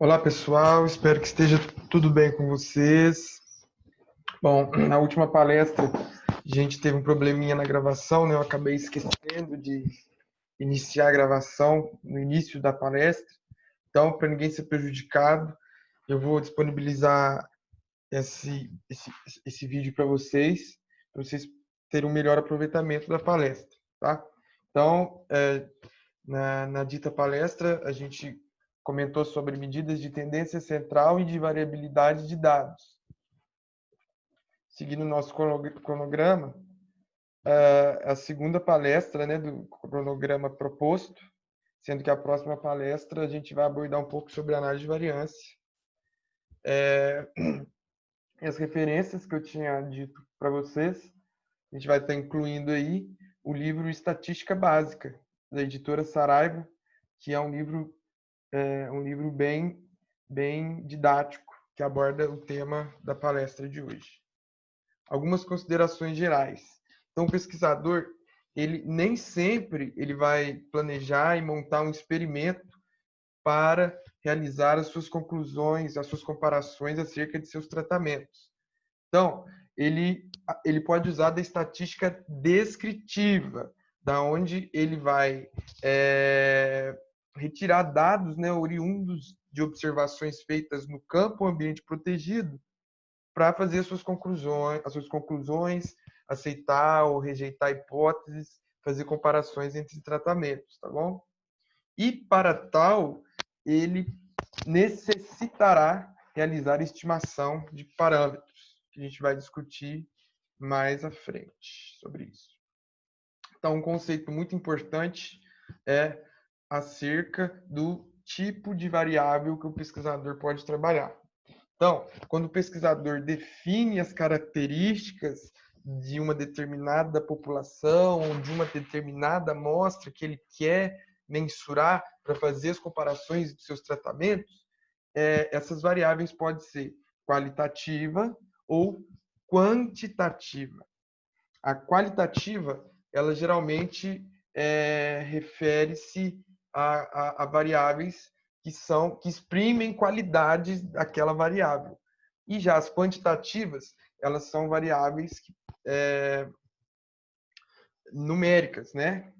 Olá, pessoal. Espero que esteja tudo bem com vocês. Bom, na última palestra a gente teve um probleminha na gravação, né? Eu acabei esquecendo de iniciar a gravação no início da palestra. Então, para ninguém ser prejudicado, eu vou disponibilizar esse vídeo para vocês terem um melhor aproveitamento da palestra, tá? Então, na dita palestra, a gente comentou sobre medidas de tendência central e de variabilidade de dados. Seguindo o nosso cronograma, a segunda palestra, né, do cronograma proposto, sendo que a próxima palestra a gente vai abordar um pouco sobre análise de variância. As referências que eu tinha dito para vocês, a gente vai estar incluindo aí o livro Estatística Básica, da editora Saraiva, que é um livro bem didático, que aborda o tema da palestra de hoje. Algumas considerações gerais. Então, o pesquisador, ele nem sempre ele vai planejar e montar um experimento para realizar as suas conclusões, as suas comparações acerca de seus tratamentos. Então, ele pode usar da estatística descritiva, da onde ele vai retirar dados, né, oriundos de observações feitas no campo ambiente protegido para fazer as suas conclusões, aceitar ou rejeitar hipóteses, fazer comparações entre tratamentos, tá bom? E para tal, ele necessitará realizar estimação de parâmetros, que a gente vai discutir mais à frente sobre isso. Então, um conceito muito importante é acerca do tipo de variável que o pesquisador pode trabalhar. Então, quando o pesquisador define as características de uma determinada população, ou de uma determinada amostra que ele quer mensurar para fazer as comparações de seus tratamentos, essas variáveis podem ser qualitativa ou quantitativa. A qualitativa, ela geralmente refere-se a variáveis que exprimem qualidades daquela variável. E já as quantitativas, elas são variáveis numéricas, né?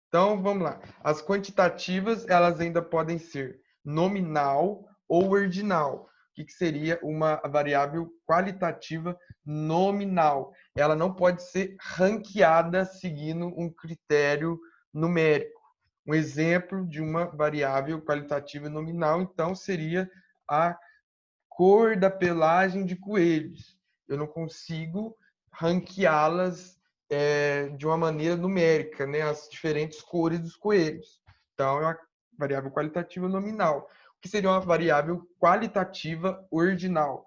Então, vamos lá. As quantitativas, elas ainda podem ser nominal ou ordinal. O que seria uma variável qualitativa nominal? Ela não pode ser ranqueada seguindo um critério numérico. Um exemplo de uma variável qualitativa nominal, então, seria a cor da pelagem de coelhos. Eu não consigo ranqueá-las de uma maneira numérica, né? As diferentes cores dos coelhos. Então, é uma variável qualitativa nominal. O que seria uma variável qualitativa ordinal?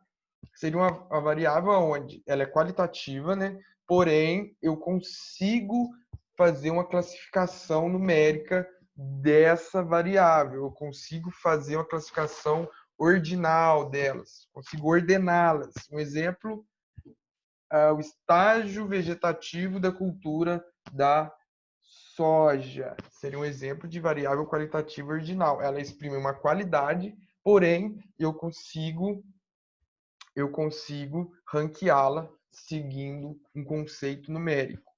Seria uma variável onde ela é qualitativa, né? Porém, eu consigo fazer uma classificação numérica dessa variável. Eu consigo fazer uma classificação ordinal delas, consigo ordená-las. Um exemplo é o estágio vegetativo da cultura da soja. Seria um exemplo de variável qualitativa ordinal. Ela exprime uma qualidade, porém eu consigo ranqueá-la seguindo um conceito numérico.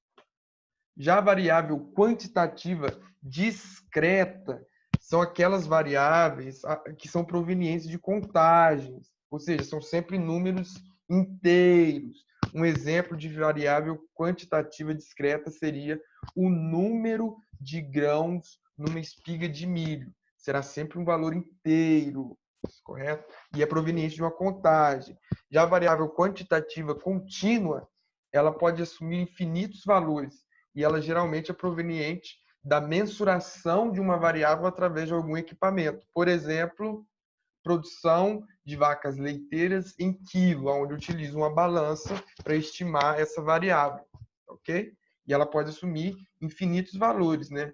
Já a variável quantitativa discreta são aquelas variáveis que são provenientes de contagens, ou seja, são sempre números inteiros. Um exemplo de variável quantitativa discreta seria o número de grãos numa espiga de milho. Será sempre um valor inteiro, correto? E é proveniente de uma contagem. Já a variável quantitativa contínua, ela pode assumir infinitos valores, e ela geralmente é proveniente da mensuração de uma variável através de algum equipamento. Por exemplo, produção de vacas leiteiras em quilo, onde utiliza uma balança para estimar essa variável, ok? E ela pode assumir infinitos valores, né?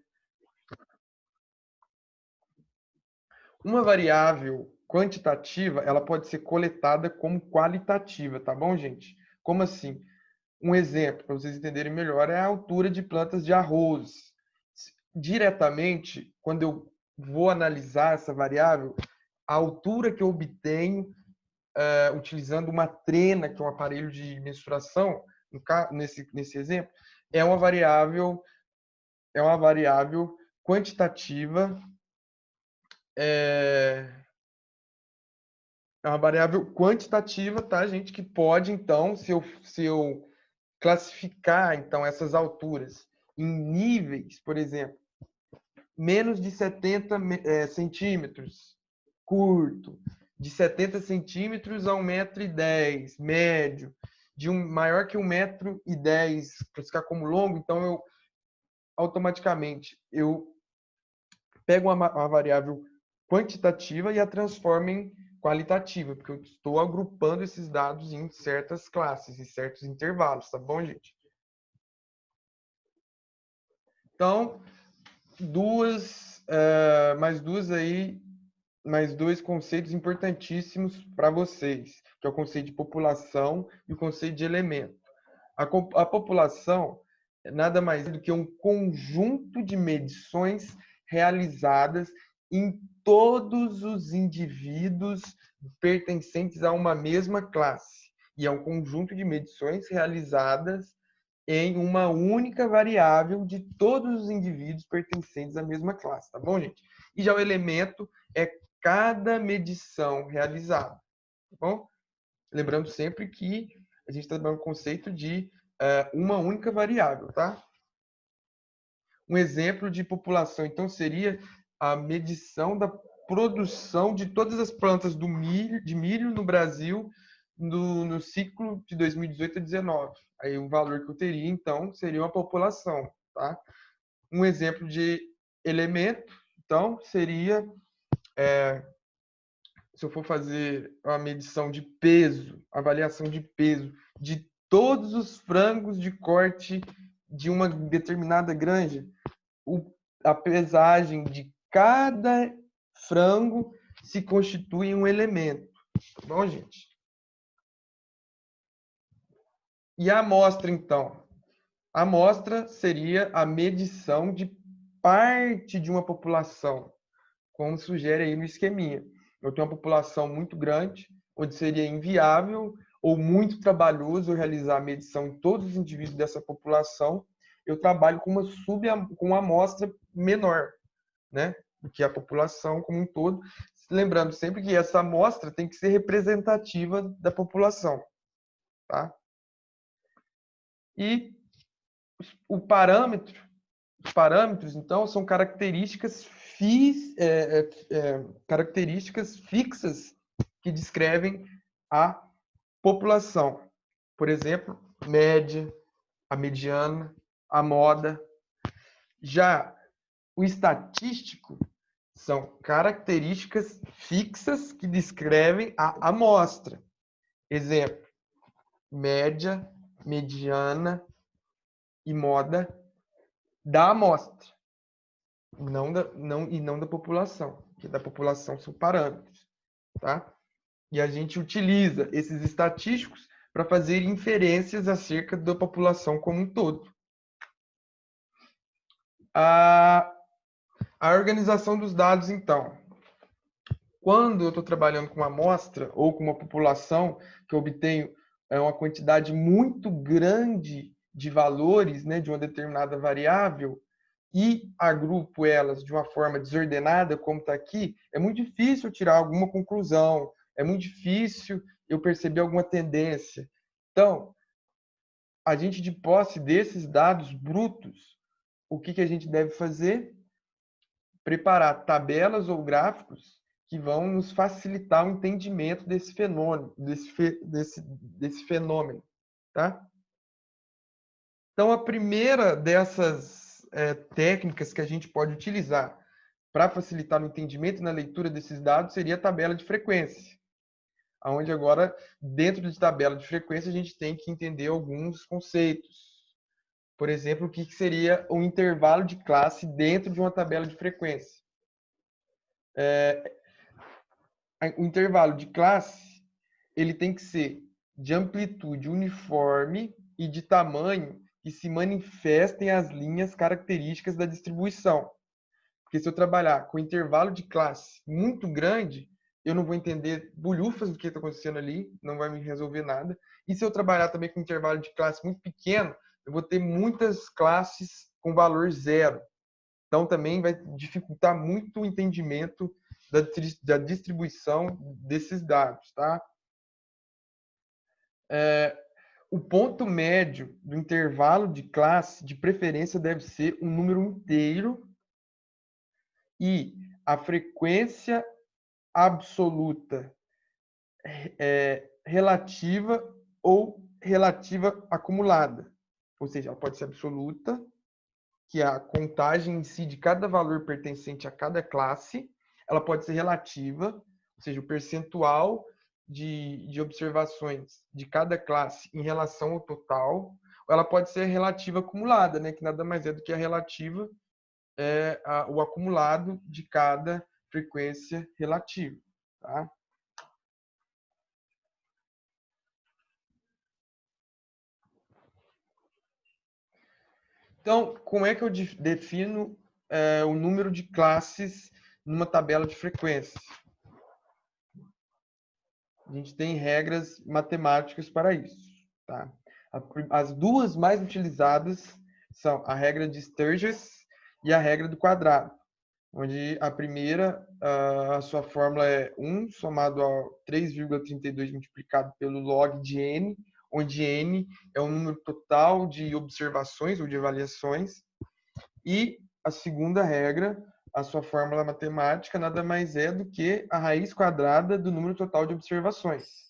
Uma variável quantitativa, ela pode ser coletada como qualitativa, tá bom, gente? Como assim? Um exemplo, para vocês entenderem melhor, é a altura de plantas de arroz. Diretamente, quando eu vou analisar essa variável, a altura que eu obtenho utilizando uma trena, que é um aparelho de mensuração, nesse exemplo, é uma variável quantitativa, é uma variável quantitativa, tá, gente? Que pode, então, se eu classificar, então, essas alturas em níveis, por exemplo, menos de 70 centímetros, curto, de 70 centímetros a 1,10 m, médio, de maior que 1,10 m, classificar como longo, então eu automaticamente eu pego uma variável quantitativa e a transformo em qualitativa, porque eu estou agrupando esses dados em certas classes, em certos intervalos, tá bom, gente? Então, mais dois conceitos importantíssimos para vocês, que é o conceito de população e o conceito de elemento. A população é nada mais do que um conjunto de medições realizadas em todos os indivíduos pertencentes a uma mesma classe. E é um conjunto de medições realizadas em uma única variável de todos os indivíduos pertencentes à mesma classe, tá bom, gente? E já o elemento é cada medição realizada, tá bom? Lembrando sempre que a gente está trabalhando o conceito de uma única variável, tá? Um exemplo de população, então, seria a medição da produção de todas as plantas de milho no Brasil no ciclo de 2018 a 2019. Aí o valor que eu teria, então, seria uma população, tá? Um exemplo de elemento, então, seria, se eu for fazer uma medição de peso, avaliação de peso de todos os frangos de corte de uma determinada granja, a pesagem de cada frango se constitui um elemento. Tá bom, gente? E a amostra, então? A amostra seria a medição de parte de uma população, como sugere aí no esqueminha. Eu tenho uma população muito grande, onde seria inviável ou muito trabalhoso eu realizar a medição em todos os indivíduos dessa população. Eu trabalho com uma amostra menor, né, do que a população como um todo. Lembrando sempre que essa amostra tem que ser representativa da população, tá? E o parâmetro, os parâmetros, então, são características fixas que descrevem a população. Por exemplo, média, a mediana, a moda. Já o estatístico são características fixas que descrevem a amostra. Exemplo, média, mediana e moda da amostra, não da população, porque da população são parâmetros, tá? E a gente utiliza esses estatísticos para fazer inferências acerca da população como um todo. A organização dos dados, então. Quando eu estou trabalhando com uma amostra ou com uma população que eu obtenho uma quantidade muito grande de valores, né, de uma determinada variável, e agrupo elas de uma forma desordenada, como está aqui, é muito difícil tirar alguma conclusão, é muito difícil eu perceber alguma tendência. Então, a gente, de posse desses dados brutos, o que a gente deve fazer? Preparar tabelas ou gráficos que vão nos facilitar o entendimento desse fenômeno, desse fenômeno, tá? Então, a primeira dessas técnicas que a gente pode utilizar para facilitar o entendimento na leitura desses dados seria a tabela de frequência, onde agora, dentro de tabela de frequência, a gente tem que entender alguns conceitos. Por exemplo, o que seria um intervalo de classe dentro de uma tabela de frequência. O intervalo de classe ele tem que ser de amplitude uniforme e de tamanho que se manifestem as linhas características da distribuição. Porque se eu trabalhar com intervalo de classe muito grande, eu não vou entender bulhufas do que está acontecendo ali, não vai me resolver nada. E se eu trabalhar também com intervalo de classe muito pequeno, eu vou ter muitas classes com valor zero. Então, também vai dificultar muito o entendimento da distribuição desses dados, tá? O ponto médio do intervalo de classe, de preferência, deve ser um número inteiro e a frequência absoluta relativa ou relativa acumulada. Ou seja, ela pode ser absoluta, que é a contagem em si de cada valor pertencente a cada classe. Ela pode ser relativa, ou seja, o percentual de observações de cada classe em relação ao total. Ou ela pode ser relativa acumulada, né, que nada mais é do que a relativa o acumulado de cada frequência relativa. Tá? Então, como é que eu defino o número de classes numa tabela de frequência? A gente tem regras matemáticas para isso. Tá? As duas mais utilizadas são a regra de Sturges e a regra do quadrado, onde a primeira, a sua fórmula é 1 somado a 3,32 multiplicado pelo log de n, onde n é o número total de observações ou de avaliações. E a segunda regra, a sua fórmula matemática, nada mais é do que a raiz quadrada do número total de observações.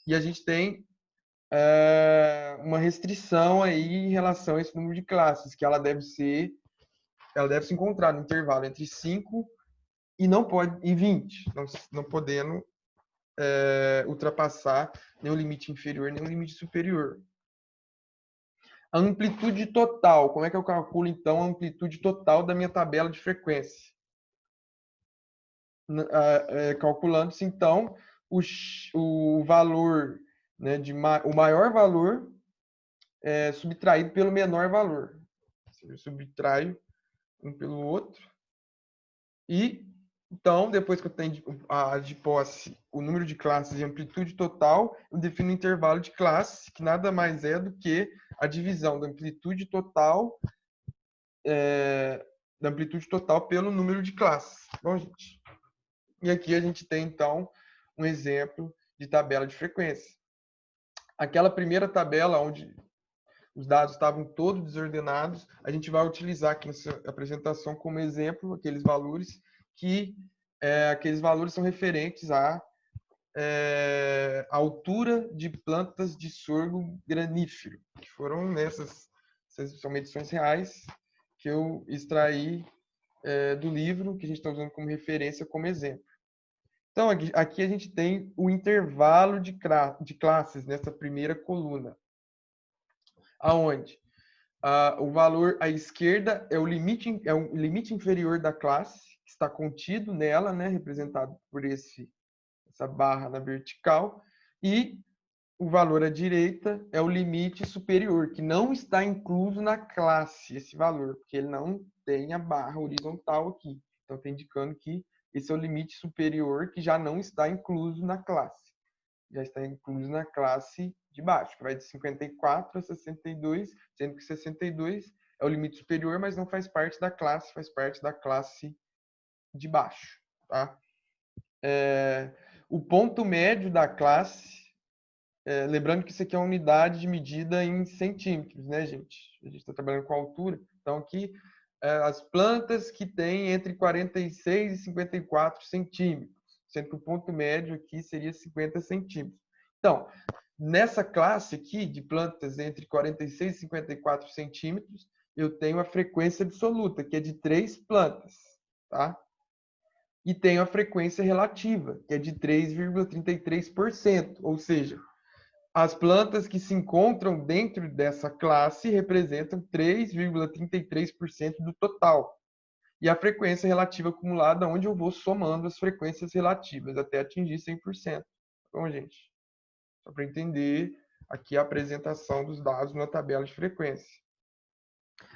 E a gente tem uma restrição aí em relação a esse número de classes, que ela deve se encontrar no intervalo entre 5 e 20, não podendo ultrapassar nem o limite inferior nem o limite superior. A amplitude total, como é que eu calculo então a amplitude total da minha tabela de frequência? Calculando-se então o valor, né, o maior valor subtraído pelo menor valor. Eu subtraio um pelo outro. E, então, depois que eu tenho de posse o número de classes e amplitude total, eu defino o intervalo de classe, que nada mais é do que a divisão da amplitude total pelo número de classes. Bom, gente. E aqui a gente tem, então, um exemplo de tabela de frequência. Aquela primeira tabela onde os dados estavam todos desordenados, a gente vai utilizar aqui nessa apresentação como exemplo aqueles valores são referentes à altura de plantas de sorgo granífero, que foram essas são medições reais que eu extraí do livro que a gente está usando como referência, como exemplo. Então, aqui a gente tem o intervalo de classes nessa primeira coluna, aonde o valor à esquerda é o limite inferior da classe, que está contido nela, né, representado por essa barra na vertical, e o valor à direita é o limite superior, que não está incluso na classe, esse valor, porque ele não tem a barra horizontal aqui. Então, está indicando que esse é o limite superior que já não está incluso na classe. Já está incluso na classe de baixo, que vai de 54 a 62, sendo que 62 é o limite superior, mas não faz parte da classe, faz parte da classe de baixo. Tá? O ponto médio da classe, lembrando que isso aqui é uma unidade de medida em centímetros, né, gente? A gente está trabalhando com altura. Então, aqui, as plantas que têm entre 46 e 54 centímetros, sendo que o ponto médio aqui seria 50 centímetros. Então, nessa classe aqui de plantas entre 46 e 54 centímetros, eu tenho a frequência absoluta, que é de 3 plantas, tá? E tenho a frequência relativa, que é de 3,33%, ou seja, as plantas que se encontram dentro dessa classe representam 3,33% do total. E a frequência relativa acumulada, onde eu vou somando as frequências relativas até atingir 100%. Bom, gente, só para entender aqui a apresentação dos dados na tabela de frequência.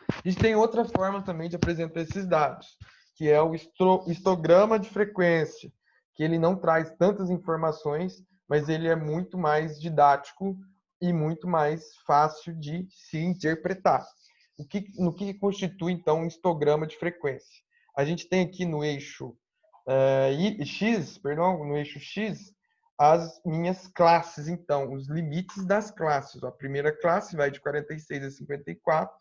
A gente tem outra forma também de apresentar esses dados, que é o histograma de frequência, que ele não traz tantas informações, mas ele é muito mais didático e muito mais fácil de se interpretar. No que constitui, então, um histograma de frequência? A gente tem aqui no eixo X, perdão, no eixo X, as minhas classes, então, os limites das classes. A primeira classe vai de 46 a 54,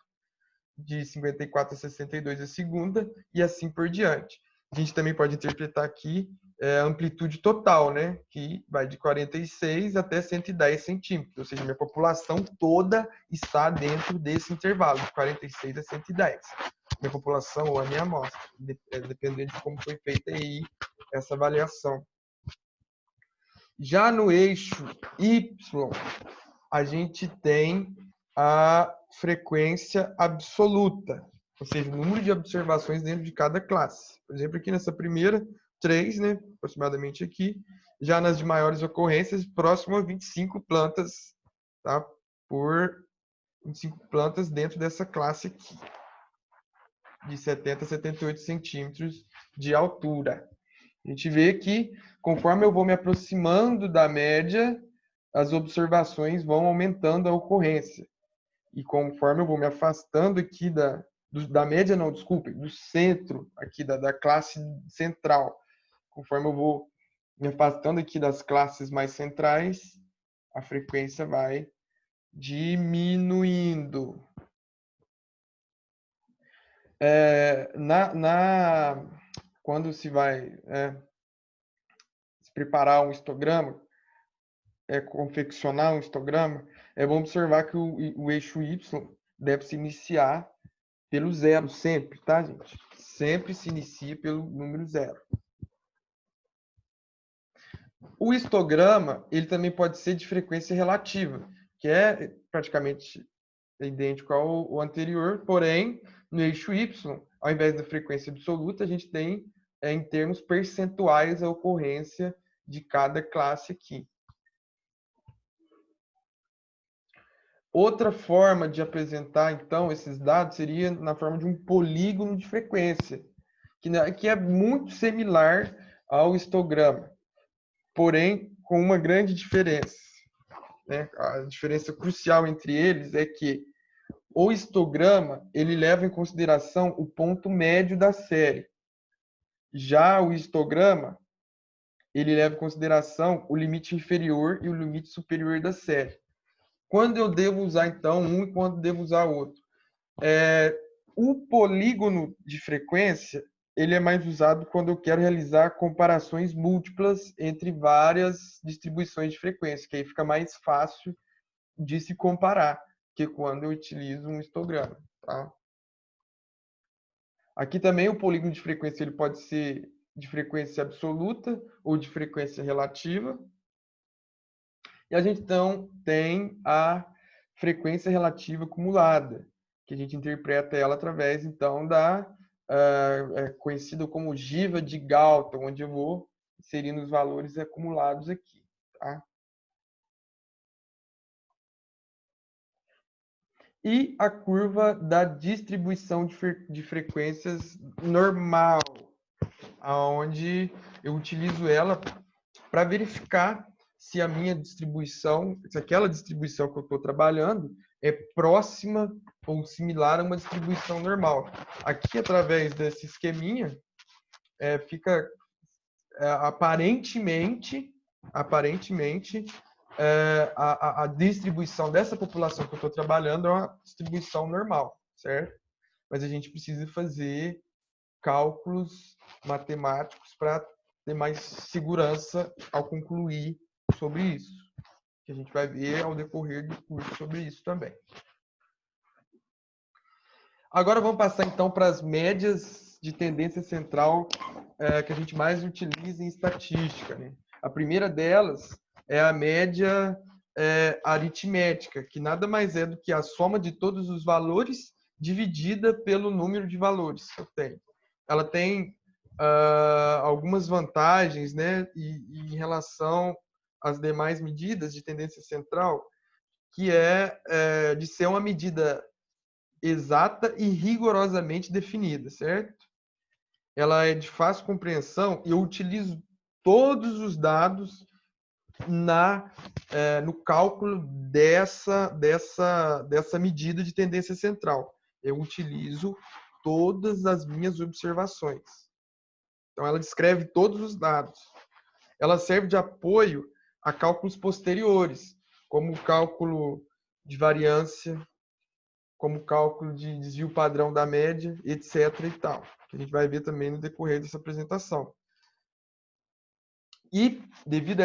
de 54 a 62 a segunda, e assim por diante. A gente também pode interpretar aqui a amplitude total, né? Que vai de 46 até 110 centímetros, ou seja, minha população toda está dentro desse intervalo, de 46 a 110. Minha população ou a minha amostra, dependendo de como foi feita aí essa avaliação. Já no eixo Y, a gente tem a frequência absoluta, ou seja, o número de observações dentro de cada classe. Por exemplo, aqui nessa primeira, 3, né, aproximadamente aqui. Já nas de maiores ocorrências, próximo a 25 plantas, tá? Por 25 plantas dentro dessa classe aqui, de 70 a 78 centímetros de altura. A gente vê que, conforme eu vou me aproximando da média, as observações vão aumentando a ocorrência. E conforme eu vou me afastando aqui da média, não, desculpe, do centro, aqui da classe central, conforme eu vou me afastando aqui das classes mais centrais, a frequência vai diminuindo. Quando se vai se preparar um histograma, confeccionar um histograma, é bom observar que o eixo Y deve se iniciar pelo zero, sempre, tá, gente? Sempre se inicia pelo número zero. O histograma, ele também pode ser de frequência relativa, que é praticamente idêntico ao anterior, porém, no eixo Y, ao invés da frequência absoluta, a gente tem, em termos percentuais, a ocorrência de cada classe aqui. Outra forma de apresentar, então, esses dados seria na forma de um polígono de frequência, que é muito similar ao histograma, porém com uma grande diferença, né? A diferença crucial entre eles é que o histograma ele leva em consideração o ponto médio da série. Já o histograma ele leva em consideração o limite inferior e o limite superior da série. Quando eu devo usar, então, um e quando devo usar outro? O polígono de frequência ele é mais usado quando eu quero realizar comparações múltiplas entre várias distribuições de frequência, que aí fica mais fácil de se comparar que quando eu utilizo um histograma. Tá? Aqui também o polígono de frequência ele pode ser de frequência absoluta ou de frequência relativa. E a gente então tem a frequência relativa acumulada, que a gente interpreta ela através então da conhecida como ogiva de Galton, onde eu vou inserindo os valores acumulados aqui. Tá? E a curva da distribuição de frequências normal, onde eu utilizo ela para verificar se a minha distribuição, se aquela distribuição que eu estou trabalhando é próxima ou similar a uma distribuição normal. Aqui, através desse esqueminha, fica aparentemente a distribuição dessa população que eu estou trabalhando é uma distribuição normal, certo? Mas a gente precisa fazer cálculos matemáticos para ter mais segurança ao concluir sobre isso, que a gente vai ver ao decorrer do curso sobre isso também. Agora vamos passar então para as médias de tendência central que a gente mais utiliza em estatística, né? A primeira delas é a média aritmética, que nada mais é do que a soma de todos os valores dividida pelo número de valores que eu tenho. Ela tem algumas vantagens, né, em relação às demais medidas de tendência central, que é de ser uma medida exata e rigorosamente definida, certo? Ela é de fácil compreensão e eu utilizo todos os dados no cálculo dessa medida de tendência central. Eu utilizo todas as minhas observações. Então, ela descreve todos os dados. Ela serve de apoio a cálculos posteriores, como o cálculo de variância, como o cálculo de desvio padrão da média, etc. e tal, que a gente vai ver também no decorrer dessa apresentação. E, devido a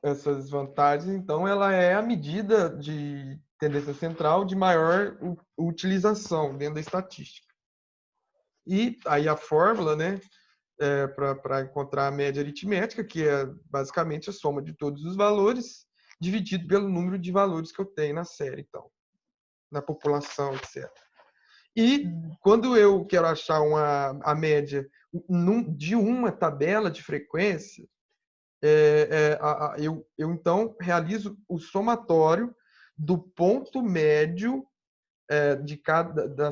essas vantagens, então, ela é a medida de tendência central de maior utilização dentro da estatística. E aí a fórmula, né, para encontrar a média aritmética, que é basicamente a soma de todos os valores, dividido pelo número de valores que eu tenho na série, então, na população, etc. E quando eu quero achar a média de uma tabela de frequência, eu então realizo o somatório do ponto médio de cada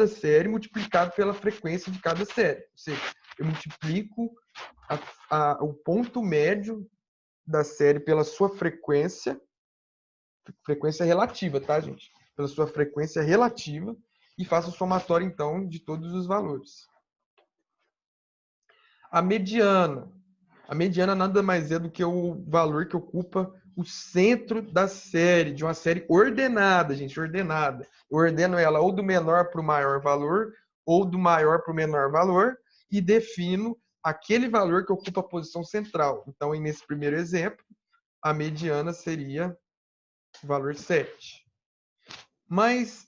série multiplicado pela frequência de cada série. Ou seja, eu multiplico o ponto médio da série pela sua frequência relativa, tá, gente? Pela sua frequência relativa, e faço o somatório, então, de todos os valores. A mediana. A mediana nada mais é do que o valor que ocupa o centro da série, de uma série ordenada, gente, ordenada. Eu ordeno ela ou do menor para o maior valor, ou do maior para o menor valor, e defino aquele valor que ocupa a posição central. Então, nesse primeiro exemplo, a mediana seria o valor 7. Mas,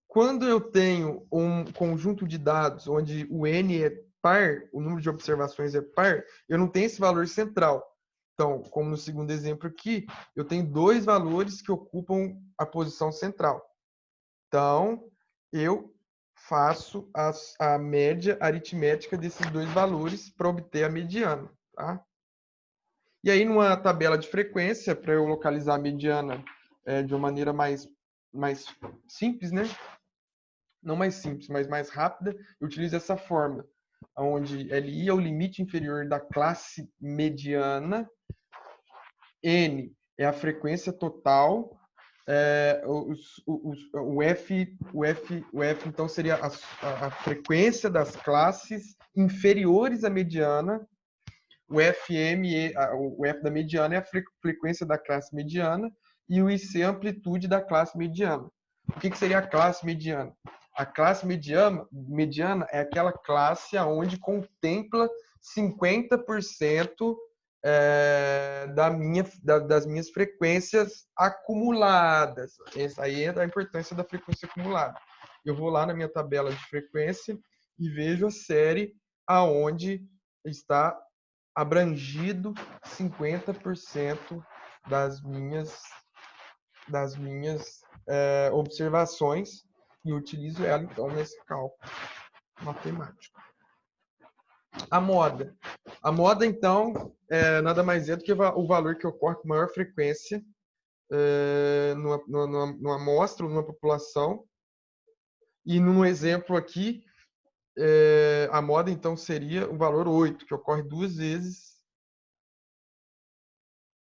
quando eu tenho um conjunto de dados onde o n é par, o número de observações é par, eu não tenho esse valor central. Então, como no segundo exemplo aqui, eu tenho dois valores que ocupam a posição central. Então, eu faço a média aritmética desses dois valores para obter a mediana. Tá? E aí, numa tabela de frequência, para eu localizar a mediana de uma maneira mais simples, né? Não mais simples, mas mais rápida, eu utilizo essa fórmula, onde LI é o limite inferior da classe mediana, N é a frequência total, o F então seria a frequência das classes inferiores à mediana, o FM, o F da mediana é a frequência da classe mediana, e o IC é a amplitude da classe mediana. O que seria a classe mediana? A classe mediana é aquela classe onde contempla 50% das minhas frequências acumuladas. Essa aí é a importância da frequência acumulada. Eu vou lá na minha tabela de frequência e vejo a série aonde está abrangido 50% das minhas observações, e utilizo ela, então, nesse cálculo matemático. A moda. A moda, então, nada mais é do que o valor que ocorre com maior frequência numa amostra, numa população. E num exemplo aqui, a moda, então, seria o valor 8, que ocorre 2 vezes.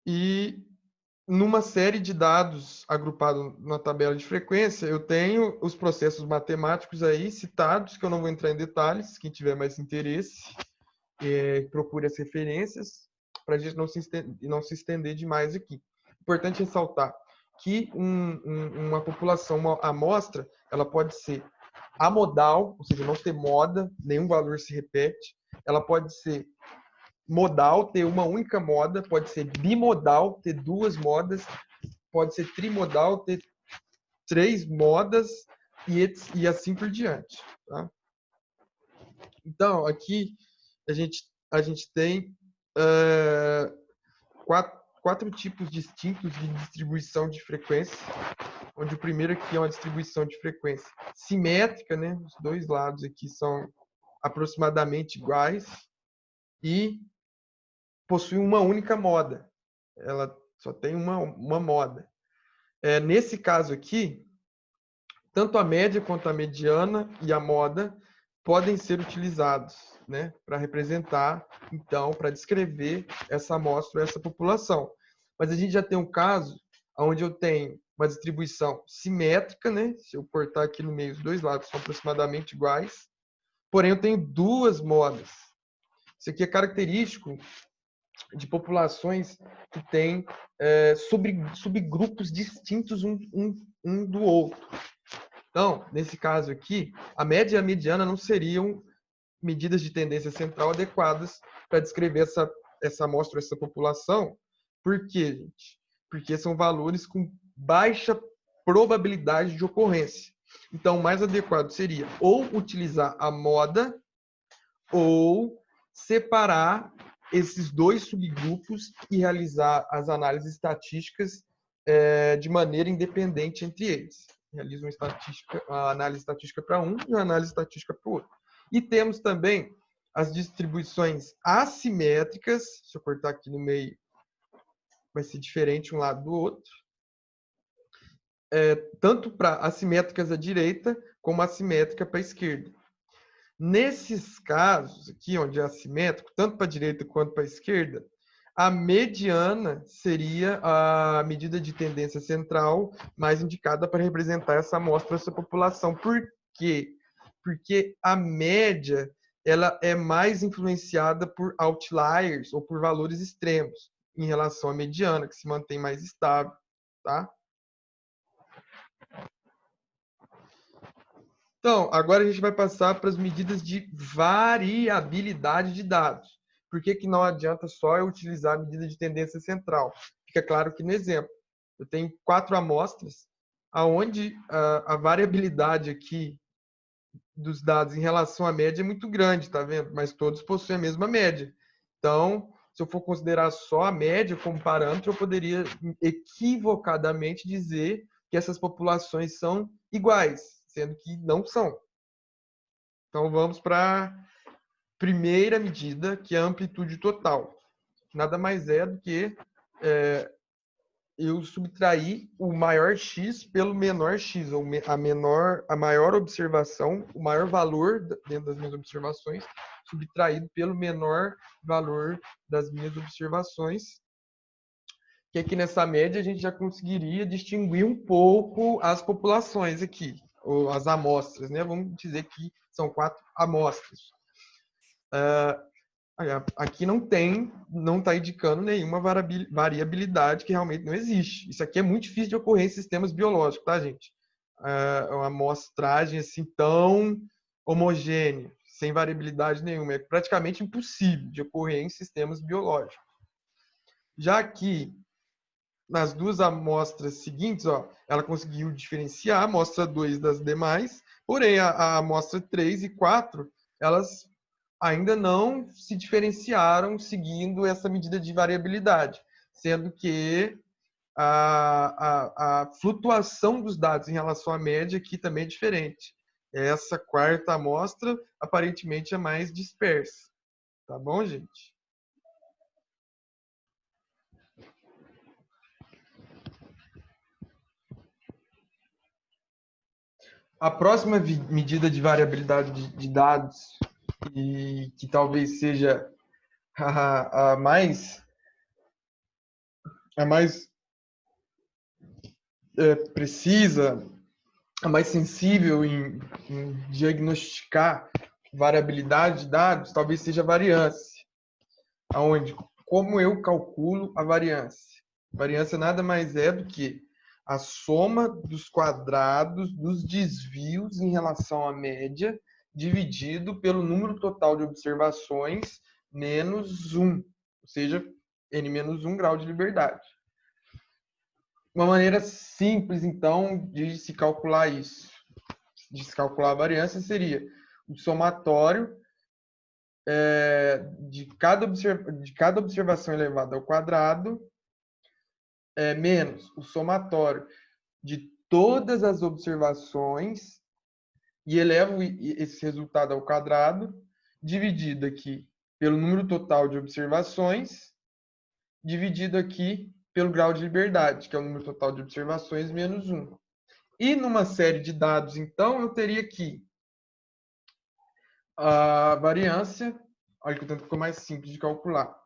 E numa série de dados agrupados na tabela de frequência, eu tenho os processos matemáticos aí citados, que eu não vou entrar em detalhes, quem tiver mais interesse, procure as referências, para a gente não se estender demais aqui. Importante ressaltar que uma população, uma amostra, ela pode ser amodal, ou seja, não ter moda, nenhum valor se repete. Ela pode ser modal, ter uma única moda, pode ser bimodal, ter duas modas, pode ser trimodal, ter 3 modas e assim por diante. Tá? Então, aqui a gente tem quatro tipos distintos de distribuição de frequência, onde o primeiro aqui é uma distribuição de frequência simétrica, né? Os dois lados aqui são aproximadamente iguais e possui uma única moda. Ela só tem uma moda. Nesse caso aqui, tanto a média quanto a mediana e a moda podem ser utilizados, né, para representar, então, para descrever essa amostra, essa população. Mas a gente já tem um caso onde eu tenho uma distribuição simétrica, né? Se eu cortar aqui no meio, os dois lados são aproximadamente iguais, porém eu tenho duas modas. Isso aqui é característico de populações que têm subgrupos distintos um do outro. Então, nesse caso aqui, a média e a mediana não seriam medidas de tendência central adequadas para descrever essa amostra, essa população. Por quê, gente? Porque são valores com baixa probabilidade de ocorrência. Então, o mais adequado seria ou utilizar a moda ou separar esses dois subgrupos e realizar as análises estatísticas de maneira independente entre eles. Realiza uma análise estatística para um e uma análise estatística para o outro. E temos também as distribuições assimétricas. Se eu cortar aqui no meio, vai ser diferente um lado do outro. Tanto para assimétricas à direita, como assimétrica para a esquerda. Nesses casos aqui, onde é assimétrico, tanto para a direita quanto para a esquerda, a mediana seria a medida de tendência central mais indicada para representar essa amostra, essa população. Por quê? Porque a média ela é mais influenciada por outliers ou por valores extremos em relação à mediana, que se mantém mais estável, tá? Então, agora a gente vai passar para as medidas de variabilidade de dados. Por que que não adianta só eu utilizar a medida de tendência central? Fica claro que no exemplo, eu tenho 4 amostras, aonde a variabilidade aqui dos dados em relação à média é muito grande, tá vendo? Mas todos possuem a mesma média. Então, se eu for considerar só a média como parâmetro, eu poderia equivocadamente dizer que essas populações são iguais, sendo que não são. Então, vamos para a primeira medida, que é a amplitude total. Nada mais é do que eu subtrair o maior x pelo menor x, ou a maior observação, o maior valor dentro das minhas observações, subtraído pelo menor valor das minhas observações. Que aqui nessa média a gente já conseguiria distinguir um pouco as populações aqui, ou as amostras, né? Vamos dizer que são 4 amostras. Aqui não está indicando nenhuma variabilidade que realmente não existe. Isso aqui é muito difícil de ocorrer em sistemas biológicos, tá, gente? Uma amostragem assim tão homogênea, sem variabilidade nenhuma, é praticamente impossível de ocorrer em sistemas biológicos. Já aqui, nas duas amostras seguintes, ó, ela conseguiu diferenciar a amostra 2 das demais, porém a amostra 3 e 4, elas ainda não se diferenciaram seguindo essa medida de variabilidade, sendo que a flutuação dos dados em relação à média aqui também é diferente. Essa quarta amostra aparentemente é mais dispersa. Tá bom, gente? A próxima medida de variabilidade de dados, e que talvez seja a mais precisa, a mais sensível em diagnosticar variabilidade de dados, talvez seja a variância. Aonde, como eu calculo a variância? A variância nada mais é do que a soma dos quadrados dos desvios em relação à média, dividido pelo número total de observações menos 1, ou seja, n menos 1 grau de liberdade. Uma maneira simples, então, de se calcular isso, de se calcular a variância, seria o somatório de cada observação elevada ao quadrado menos o somatório de todas as observações e elevo esse resultado ao quadrado, dividido aqui pelo número total de observações, dividido aqui pelo grau de liberdade, que é o número total de observações menos 1. E numa série de dados, então, eu teria que a variância, olha que o tanto ficou mais simples de calcular,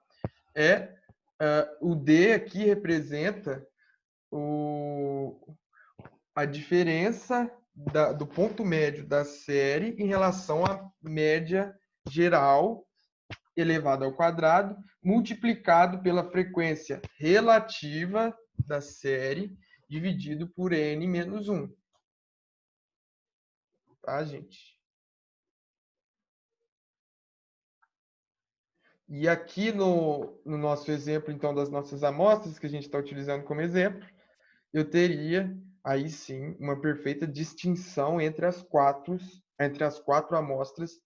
o D aqui representa a diferença do ponto médio da série em relação à média geral elevado ao quadrado, multiplicado pela frequência relativa da série, dividido por n menos 1. Tá, gente? E aqui no nosso exemplo, então, das nossas amostras, que a gente está utilizando como exemplo, eu teria, aí sim, uma perfeita distinção entre as quatro amostras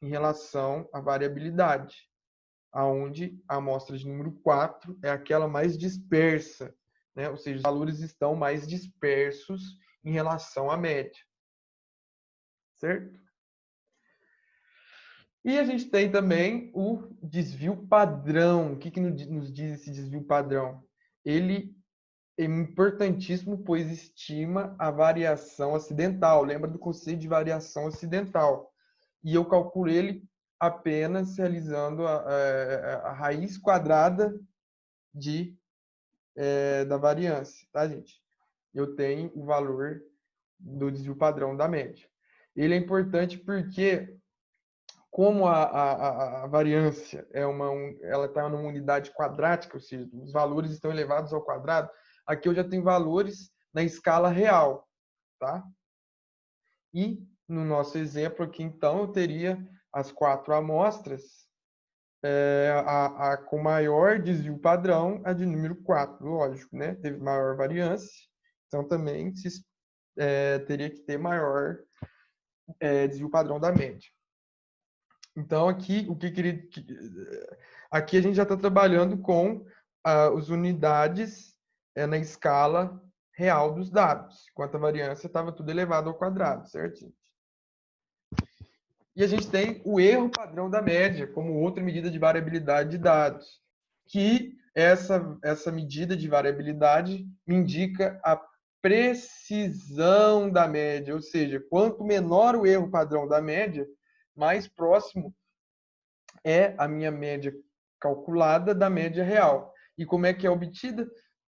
em relação à variabilidade, aonde a amostra de número 4 é aquela mais dispersa, né? Ou seja, os valores estão mais dispersos em relação à média. Certo? E a gente tem também o desvio padrão. O que nos diz esse desvio padrão? Ele é importantíssimo, pois estima a variação acidental. Lembra do conceito de variação acidental. E eu calculo ele apenas realizando a raiz quadrada da variância, tá, gente? Eu tenho o valor do desvio padrão da média. Ele é importante porque, como a variância ela está numa unidade quadrática, ou seja, os valores estão elevados ao quadrado, aqui eu já tenho valores na escala real, tá? E no nosso exemplo aqui, então, eu teria as 4 amostras com maior desvio padrão, a de número 4, lógico, né? Teve maior variância, então também teria que ter maior desvio padrão da média. Então, aqui, aqui a gente já está trabalhando com as unidades na escala real dos dados, enquanto a variância estava tudo elevado ao quadrado, certo, gente? E a gente tem o erro padrão da média como outra medida de variabilidade de dados, que essa medida de variabilidade me indica a precisão da média, ou seja, quanto menor o erro padrão da média, mais próximo é a minha média calculada da média real. E como é que é obtida?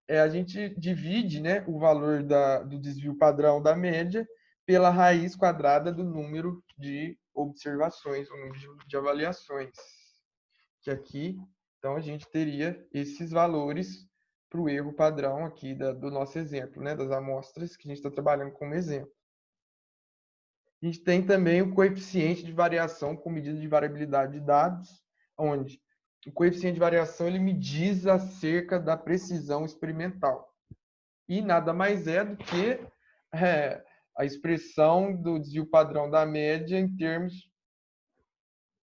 A gente divide, né, o valor do desvio padrão da média pela raiz quadrada do número de observações, o número de avaliações. Que aqui, então, a gente teria esses valores para o erro padrão aqui do nosso exemplo, né, das amostras que a gente está trabalhando como exemplo. A gente tem também o coeficiente de variação com medida de variabilidade de dados, onde o coeficiente de variação ele me diz acerca da precisão experimental. E nada mais é do que a expressão do desvio padrão da média em termos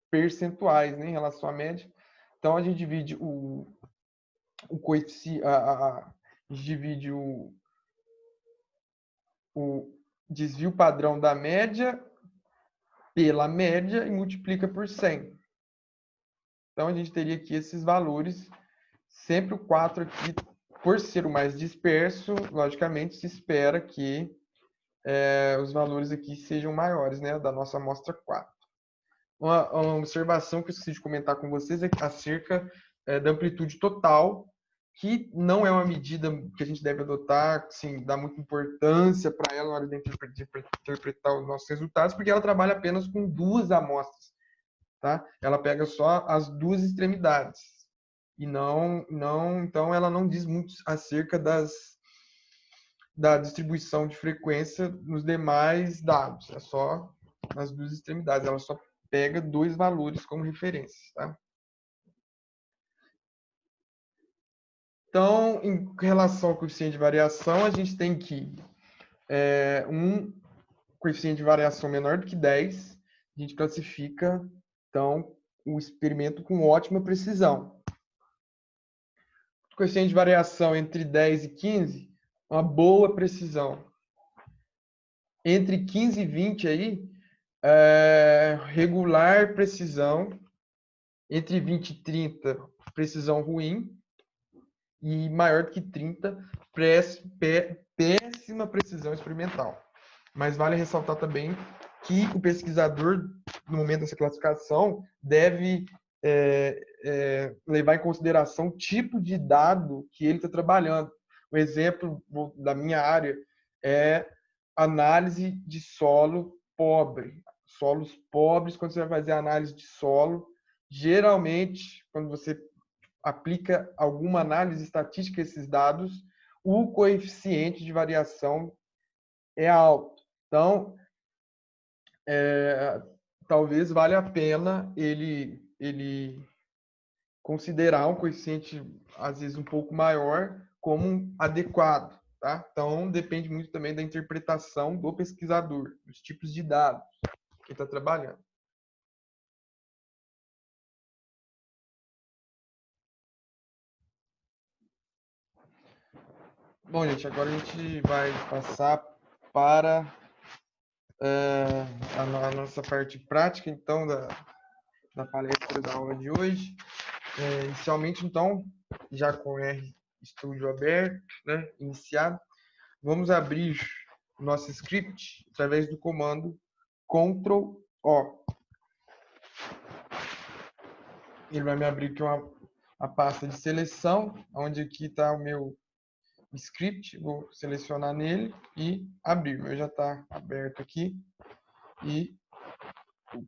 percentuais, né, em relação à média. Então, a gente divide o coeficiente, a gente divide o desvio padrão da média pela média e multiplica por 100. Então, a gente teria aqui esses valores, sempre o 4 aqui, por ser o mais disperso, logicamente se espera que os valores aqui sejam maiores, né, da nossa amostra 4. Uma observação que eu esqueci de comentar com vocês é acerca da amplitude total, que não é uma medida que a gente deve adotar, assim, dar muita importância para ela na hora de interpretar os nossos resultados, porque ela trabalha apenas com 2 amostras. Tá? Ela pega só as 2 extremidades e então ela não diz muito acerca da distribuição de frequência nos demais dados. É só nas 2 extremidades. Ela só pega 2 valores como referência, tá? Então, em relação ao coeficiente de variação, a gente tem que um coeficiente de variação menor do que 10, a gente classifica, então, o experimento com ótima precisão. Coeficiente de variação entre 10 e 15, uma boa precisão. Entre 15 e 20 aí, regular precisão. Entre 20 e 30, precisão ruim. E maior do que 30, péssima precisão experimental. Mas vale ressaltar também que o pesquisador no momento dessa classificação, deve levar em consideração o tipo de dado que ele está trabalhando. Um exemplo da minha área é análise de solo pobre. Solos pobres, quando você vai fazer análise de solo, geralmente, quando você aplica alguma análise estatística a esses dados, o coeficiente de variação é alto. Então, talvez valha a pena ele considerar um coeficiente, às vezes, um pouco maior como um adequado. Tá? Então, depende muito também da interpretação do pesquisador, dos tipos de dados que está trabalhando. Bom, gente, agora a gente vai passar para a nossa parte prática, então, da palestra da aula de hoje. Inicialmente, então, já com o RStudio aberto, né, iniciado, vamos abrir o nosso script através do comando Ctrl+O. Ele vai me abrir aqui a pasta de seleção, onde aqui está o meu script. Vou selecionar nele e abrir. O meu já está aberto aqui. E o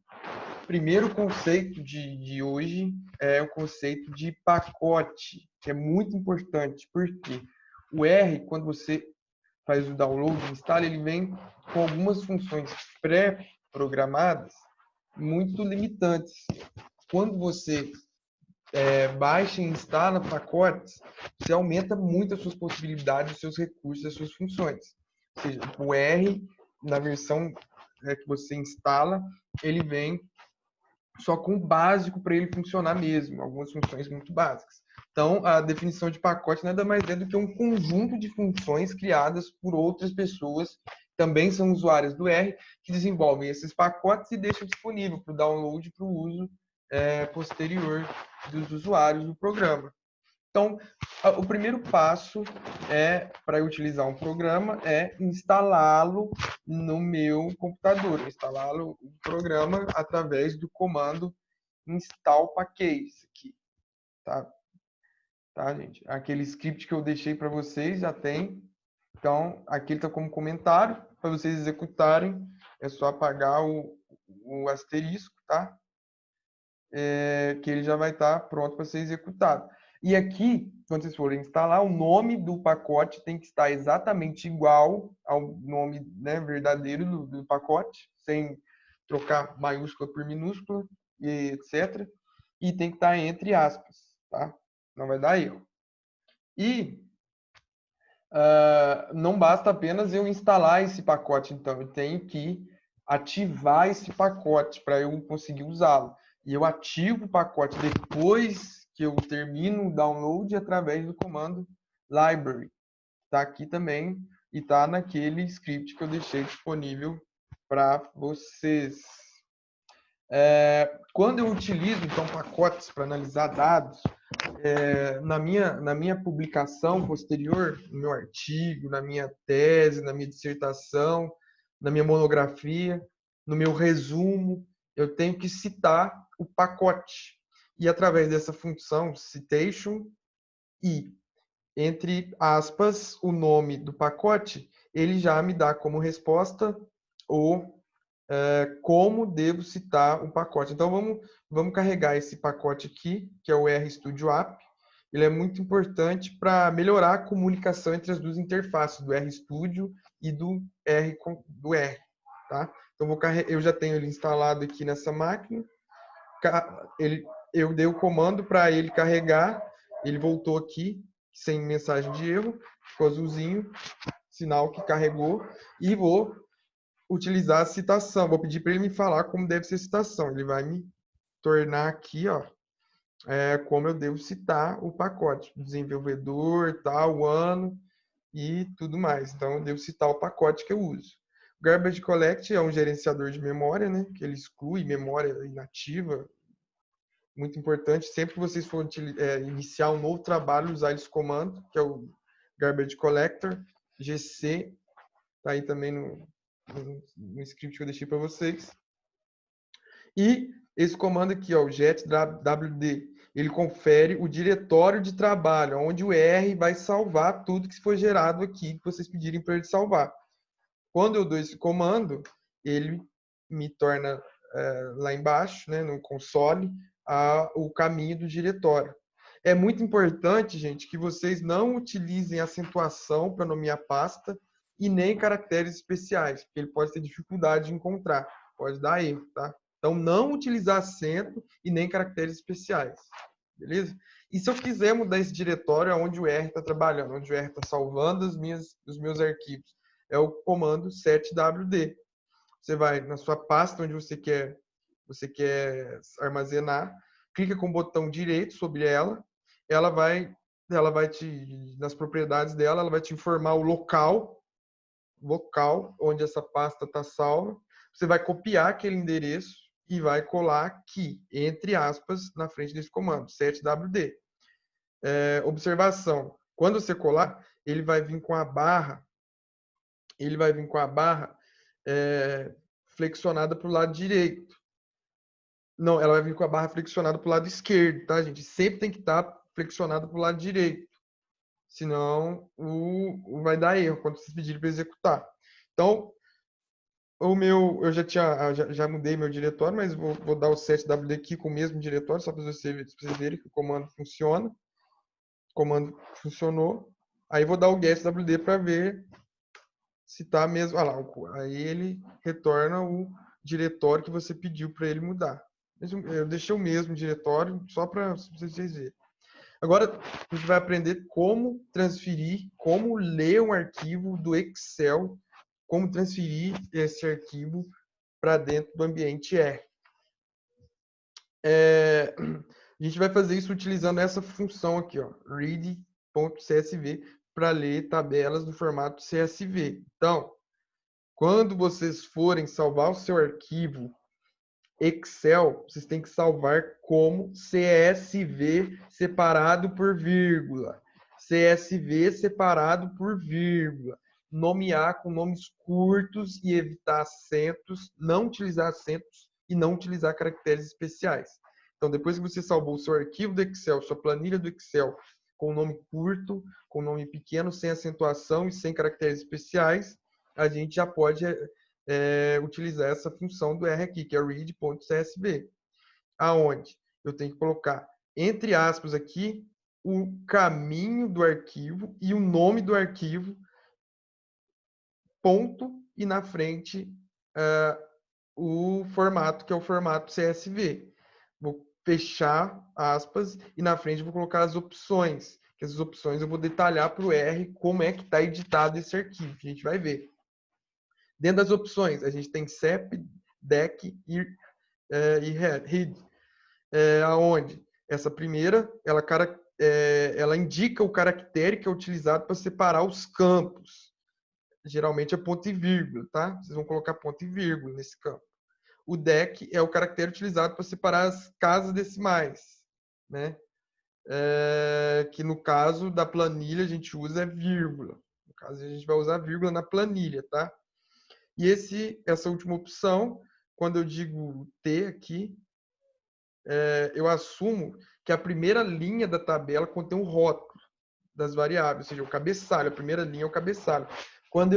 primeiro conceito de hoje é o conceito de pacote, que é muito importante, porque o R, quando você faz o download, instala, ele vem com algumas funções pré-programadas muito limitantes. Quando você baixa e instala pacotes, você aumenta muito as suas possibilidades, os seus recursos, as suas funções. Ou seja, o R, na versão que você instala, ele vem só com o básico para ele funcionar mesmo, algumas funções muito básicas. Então, a definição de pacote nada mais é do que um conjunto de funções criadas por outras pessoas, também são usuários do R, que desenvolvem esses pacotes e deixam disponível para o download e para o uso posterior dos usuários do programa. Então, o primeiro passo para eu utilizar um programa é instalá-lo no meu computador, instalá-lo o programa através do comando install package aqui, tá, gente? Aquele script que eu deixei para vocês já tem. Então, aqui ele está como comentário para vocês executarem. É só apagar o asterisco, tá? Que ele já vai estar pronto para ser executado. E aqui, quando vocês forem instalar, o nome do pacote tem que estar exatamente igual ao nome, né, verdadeiro do pacote, sem trocar maiúscula por minúscula, e etc. E tem que estar entre aspas, tá? Não vai dar erro. E não basta apenas eu instalar esse pacote, então eu tenho que ativar esse pacote para eu conseguir usá-lo. E eu ativo o pacote depois que eu termino o download através do comando library. Está aqui também e está naquele script que eu deixei disponível para vocês. Quando eu utilizo, então, pacotes para analisar dados, na minha publicação posterior, no meu artigo, na minha tese, na minha dissertação, na minha monografia, no meu resumo, eu tenho que citar o pacote. E através dessa função citation e, entre aspas, o nome do pacote, ele já me dá como resposta o como devo citar o pacote. Então, vamos carregar esse pacote aqui, que é o RStudio App. Ele é muito importante para melhorar a comunicação entre as duas interfaces, do RStudio e do R. Tá? Então, eu já tenho ele instalado aqui nessa máquina. Eu dei o comando para ele carregar. Ele voltou aqui, sem mensagem de erro. Ficou azulzinho, sinal que carregou. E vou utilizar a citação. Vou pedir para ele me falar como deve ser a citação. Ele vai me tornar aqui, ó, como eu devo citar o pacote, desenvolvedor, tal, o ano e tudo mais. Então, eu devo citar o pacote que eu uso. O Garbage Collect é um gerenciador de memória, né, que ele exclui memória inativa. Muito importante, sempre que vocês forem iniciar um novo trabalho, usar esse comando, que é o Garbage Collector, GC, tá aí também no script que eu deixei para vocês. E esse comando aqui, ó, o getwd, ele confere o diretório de trabalho, onde o R vai salvar tudo que foi gerado aqui, que vocês pedirem para ele salvar. Quando eu dou esse comando, ele me torna lá embaixo, né, no console, o caminho do diretório. É muito importante, gente, que vocês não utilizem acentuação para nomear pasta e nem caracteres especiais, porque ele pode ter dificuldade de encontrar, pode dar erro, tá? Então, não utilizar acento e nem caracteres especiais, beleza? E se eu quiser mudar esse diretório onde o R está trabalhando, onde o R está salvando os meus arquivos, é o comando setwd. Você vai na sua pasta onde você quer armazenar, clica com o botão direito sobre ela, ela vai te, nas propriedades dela, ela vai te informar o local onde essa pasta está salva. Você vai copiar aquele endereço e vai colar aqui, entre aspas, na frente desse comando, setwd. Observação, quando você colar, ele vai vir com a barra flexionada para o lado direito. Não, ela vai vir com a barra flexionada para o lado esquerdo, tá, gente? Sempre tem que estar flexionada para o lado direito. Senão, vai dar erro quando vocês pedirem para executar. Então, eu já mudei meu diretório, mas vou dar o setwd aqui com o mesmo diretório, só para vocês verem que o comando funciona. O comando funcionou. Aí vou dar o getwd para ver se tá mesmo. Ah lá, aí ele retorna o diretório que você pediu para ele mudar. Eu deixei o mesmo diretório só para vocês verem. Agora a gente vai aprender como transferir, como ler um arquivo do Excel, como transferir esse arquivo para dentro do ambiente R. A gente vai fazer isso utilizando essa função aqui, ó, read.csv, para ler tabelas no formato CSV. Então, quando vocês forem salvar o seu arquivo Excel, vocês têm que salvar como CSV separado por vírgula. CSV separado por vírgula. Nomear com nomes curtos e evitar acentos, não utilizar acentos e não utilizar caracteres especiais. Então, depois que você salvou o seu arquivo do Excel, sua planilha do Excel, com nome curto, com nome pequeno, sem acentuação e sem caracteres especiais, a gente já pode utilizar essa função do R aqui, que é read.csv, aonde eu tenho que colocar, entre aspas aqui, o caminho do arquivo e o nome do arquivo, ponto, e na frente o formato, que é o formato CSV. Vou fechar aspas e na frente vou colocar as opções, que essas opções eu vou detalhar para o R como é que está editado esse arquivo, que a gente vai ver. Dentro das opções, a gente tem CEP, DEC e READ, aonde essa primeira, ela indica o caractere que é utilizado para separar os campos. Geralmente é ponto e vírgula, tá? Vocês vão colocar ponto e vírgula nesse campo. O DEC é o caractere utilizado para separar as casas decimais, né? Que no caso da planilha a gente usa vírgula. No caso a gente vai usar vírgula na planilha, tá? E essa última opção, quando eu digo T aqui, eu assumo que a primeira linha da tabela contém o rótulo das variáveis, ou seja, o cabeçalho. A primeira linha é o cabeçalho. Quando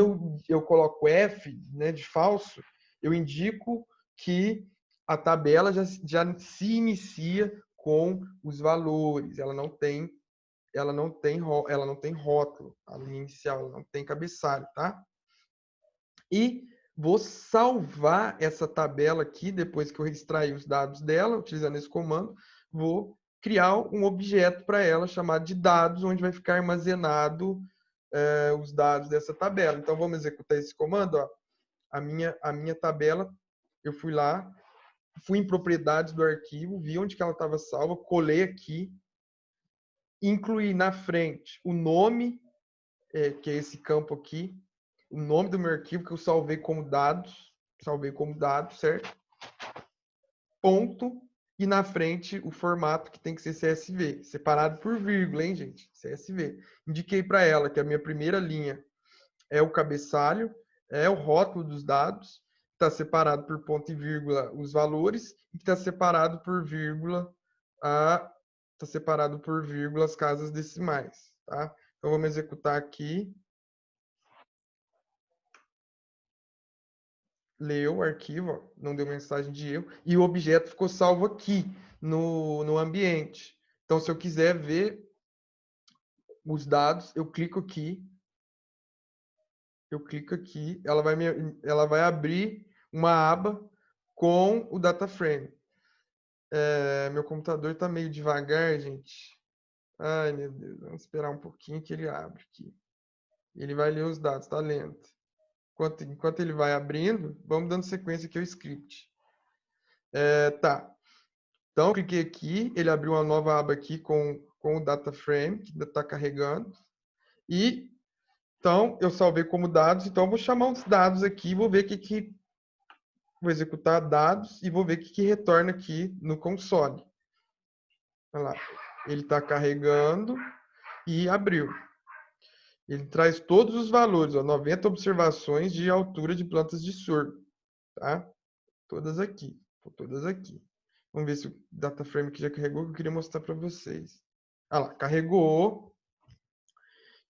eu coloco F, né, de falso, eu indico que a tabela já se inicia com os valores. Ela não tem rótulo. A linha inicial, ela não tem cabeçalho, tá? E vou salvar essa tabela aqui, depois que eu extrair os dados dela, utilizando esse comando, vou criar um objeto para ela chamado de dados, onde vai ficar armazenado os dados dessa tabela. Então, vamos executar esse comando. Ó. A minha tabela, eu fui lá, fui em propriedades do arquivo, vi onde que ela estava salva, colei aqui, incluí na frente o nome, que é esse campo aqui, o nome do meu arquivo que eu salvei como dados, certo? Ponto, e na frente o formato que tem que ser CSV, separado por vírgula, hein, gente? CSV. Indiquei para ela que a minha primeira linha é o cabeçalho, é o rótulo dos dados, está separado por ponto e vírgula os valores, e que está separado por vírgula está separado por vírgula as casas decimais, tá? Então vamos executar aqui. Leu o arquivo, ó, não deu mensagem de erro, e o objeto ficou salvo aqui no ambiente. Então, se eu quiser ver os dados, eu clico aqui, ela vai abrir uma aba com o data frame. Meu computador está meio devagar, gente. Ai, meu Deus, vamos esperar um pouquinho que ele abre aqui. Ele vai ler os dados, tá lento. Enquanto ele vai abrindo, vamos dando sequência aqui ao script. Tá. Então, eu cliquei aqui, ele abriu uma nova aba aqui com o data frame, que ainda está carregando. E, então, eu salvei como dados. Então, eu vou chamar os dados aqui, vou ver vou executar dados e vou ver o que retorna aqui no console. Olha lá. Ele está carregando e abriu. Ele traz todos os valores, ó, 90 observações de altura de plantas de sorgo, tá? Todas aqui, todas aqui. Vamos ver se o data frame que já carregou, que eu queria mostrar para vocês. Olha lá, carregou.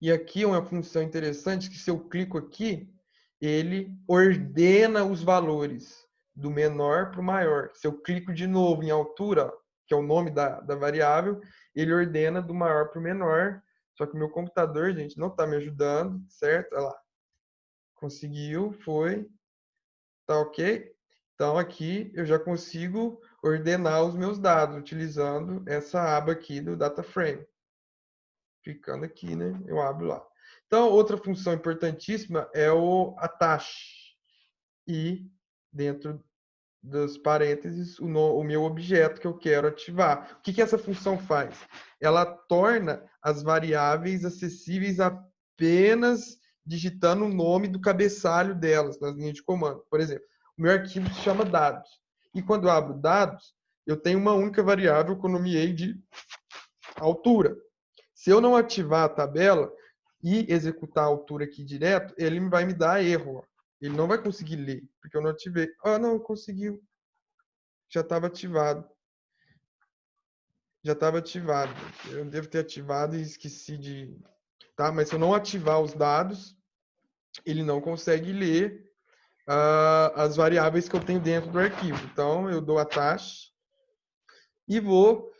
E aqui é uma função interessante que se eu clico aqui, ele ordena os valores do menor para o maior. Se eu clico de novo em altura, que é o nome da variável, ele ordena do maior para o menor. Só que o meu computador, gente, não está me ajudando, certo? Olha lá. Conseguiu, foi. Tá ok? Então, aqui eu já consigo ordenar os meus dados utilizando essa aba aqui do Data Frame. Clicando aqui, né? Eu abro lá. Então, outra função importantíssima é o attach. E dentro dos parênteses, o meu objeto que eu quero ativar. O que essa função faz? Ela torna as variáveis acessíveis apenas digitando o nome do cabeçalho delas nas linhas de comando. Por exemplo, o meu arquivo se chama dados. E quando eu abro dados, eu tenho uma única variável que eu nomeei de altura. Se eu não ativar a tabela e executar a altura aqui direto, ele vai me dar erro. Ó. Ele não vai conseguir ler, porque eu não ativei. Ah, não, conseguiu. Já estava ativado. Já estava ativado. Eu devo ter ativado e esqueci de... Tá? Mas se eu não ativar os dados, ele não consegue ler as variáveis que eu tenho dentro do arquivo. Então, eu dou attach e vou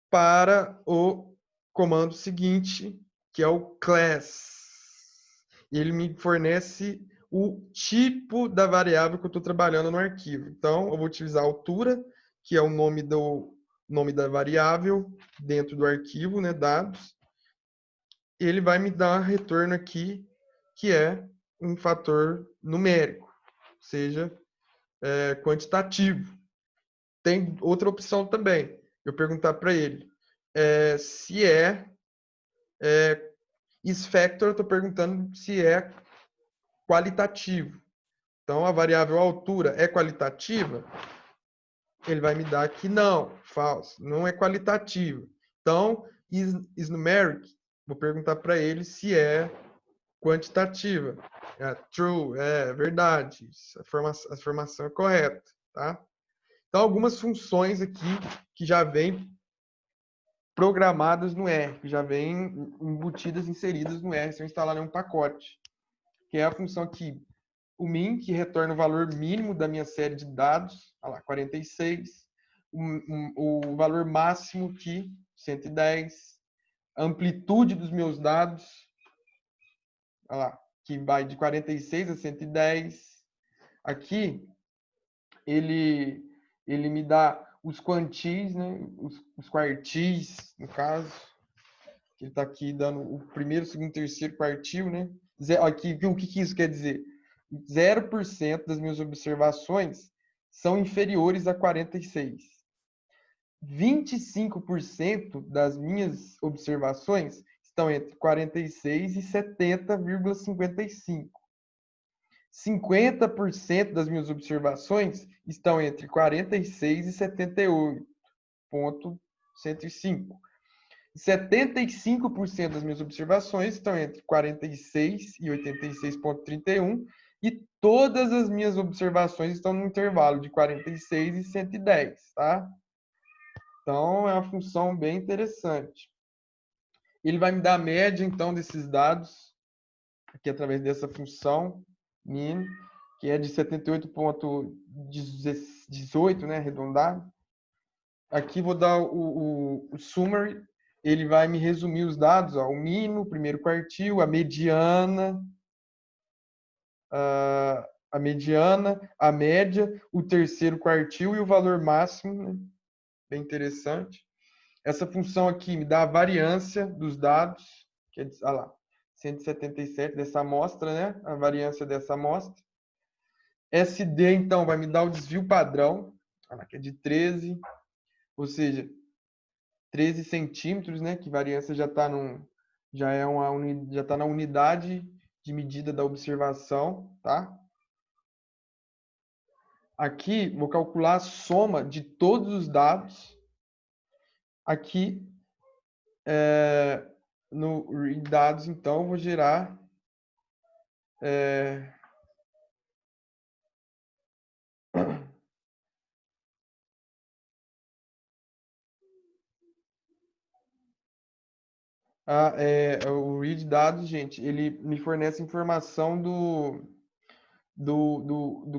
para o comando seguinte, que é o class. E ele me fornece o tipo da variável que eu estou trabalhando no arquivo. Então, eu vou utilizar a altura, que é o nome da variável dentro do arquivo, né, dados. Ele vai me dar retorno aqui, que é um fator numérico, ou seja, quantitativo. Tem outra opção também. Eu perguntar para ele se is-factor, eu estou perguntando se é qualitativo. Então, a variável altura é qualitativa? Ele vai me dar que não, falso, não é qualitativa. Então, is numeric, vou perguntar para ele se é quantitativa. True, é verdade, a formação é correta, tá? Então, algumas funções aqui que já vêm programadas no R, que já vêm embutidas, inseridas no R, se eu instalar em um pacote, que é a função aqui, o min, que retorna o valor mínimo da minha série de dados, olha lá, 46, o valor máximo aqui, 110, a amplitude dos meus dados, olha lá, que vai de 46 a 110. Aqui, ele me dá os quantis, né? Os quartis, no caso. Ele está aqui dando o primeiro, segundo, terceiro quartil, né? Aqui, o que isso quer dizer? 0% das minhas observações são inferiores a 46. 25% das minhas observações estão entre 46 e 70,55. 50% das minhas observações estão entre 46 e 78,105. 75% das minhas observações estão entre 46 e 86,31 E todas as minhas observações estão no intervalo de 46 e 110, tá? Então, é uma função bem interessante. Ele vai me dar a média, então, desses dados, aqui através dessa função min, que é de 78,18, né, arredondado. Aqui vou dar o summary, ele vai me resumir os dados, ó, o mínimo, o primeiro quartil, a mediana, a média, o terceiro quartil e o valor máximo, né? Bem interessante. Essa função aqui me dá a variância dos dados, que é, olha lá, 177 dessa amostra, né? A variância dessa amostra. SD, então, vai me dar o desvio padrão, olha lá, que é de 13, ou seja, 13 centímetros, né? Que variância já está já tá na unidade de medida da observação, tá? Aqui, vou calcular a soma de todos os dados. Aqui, no read dados, então, vou gerar o read dados, gente, ele me fornece informação do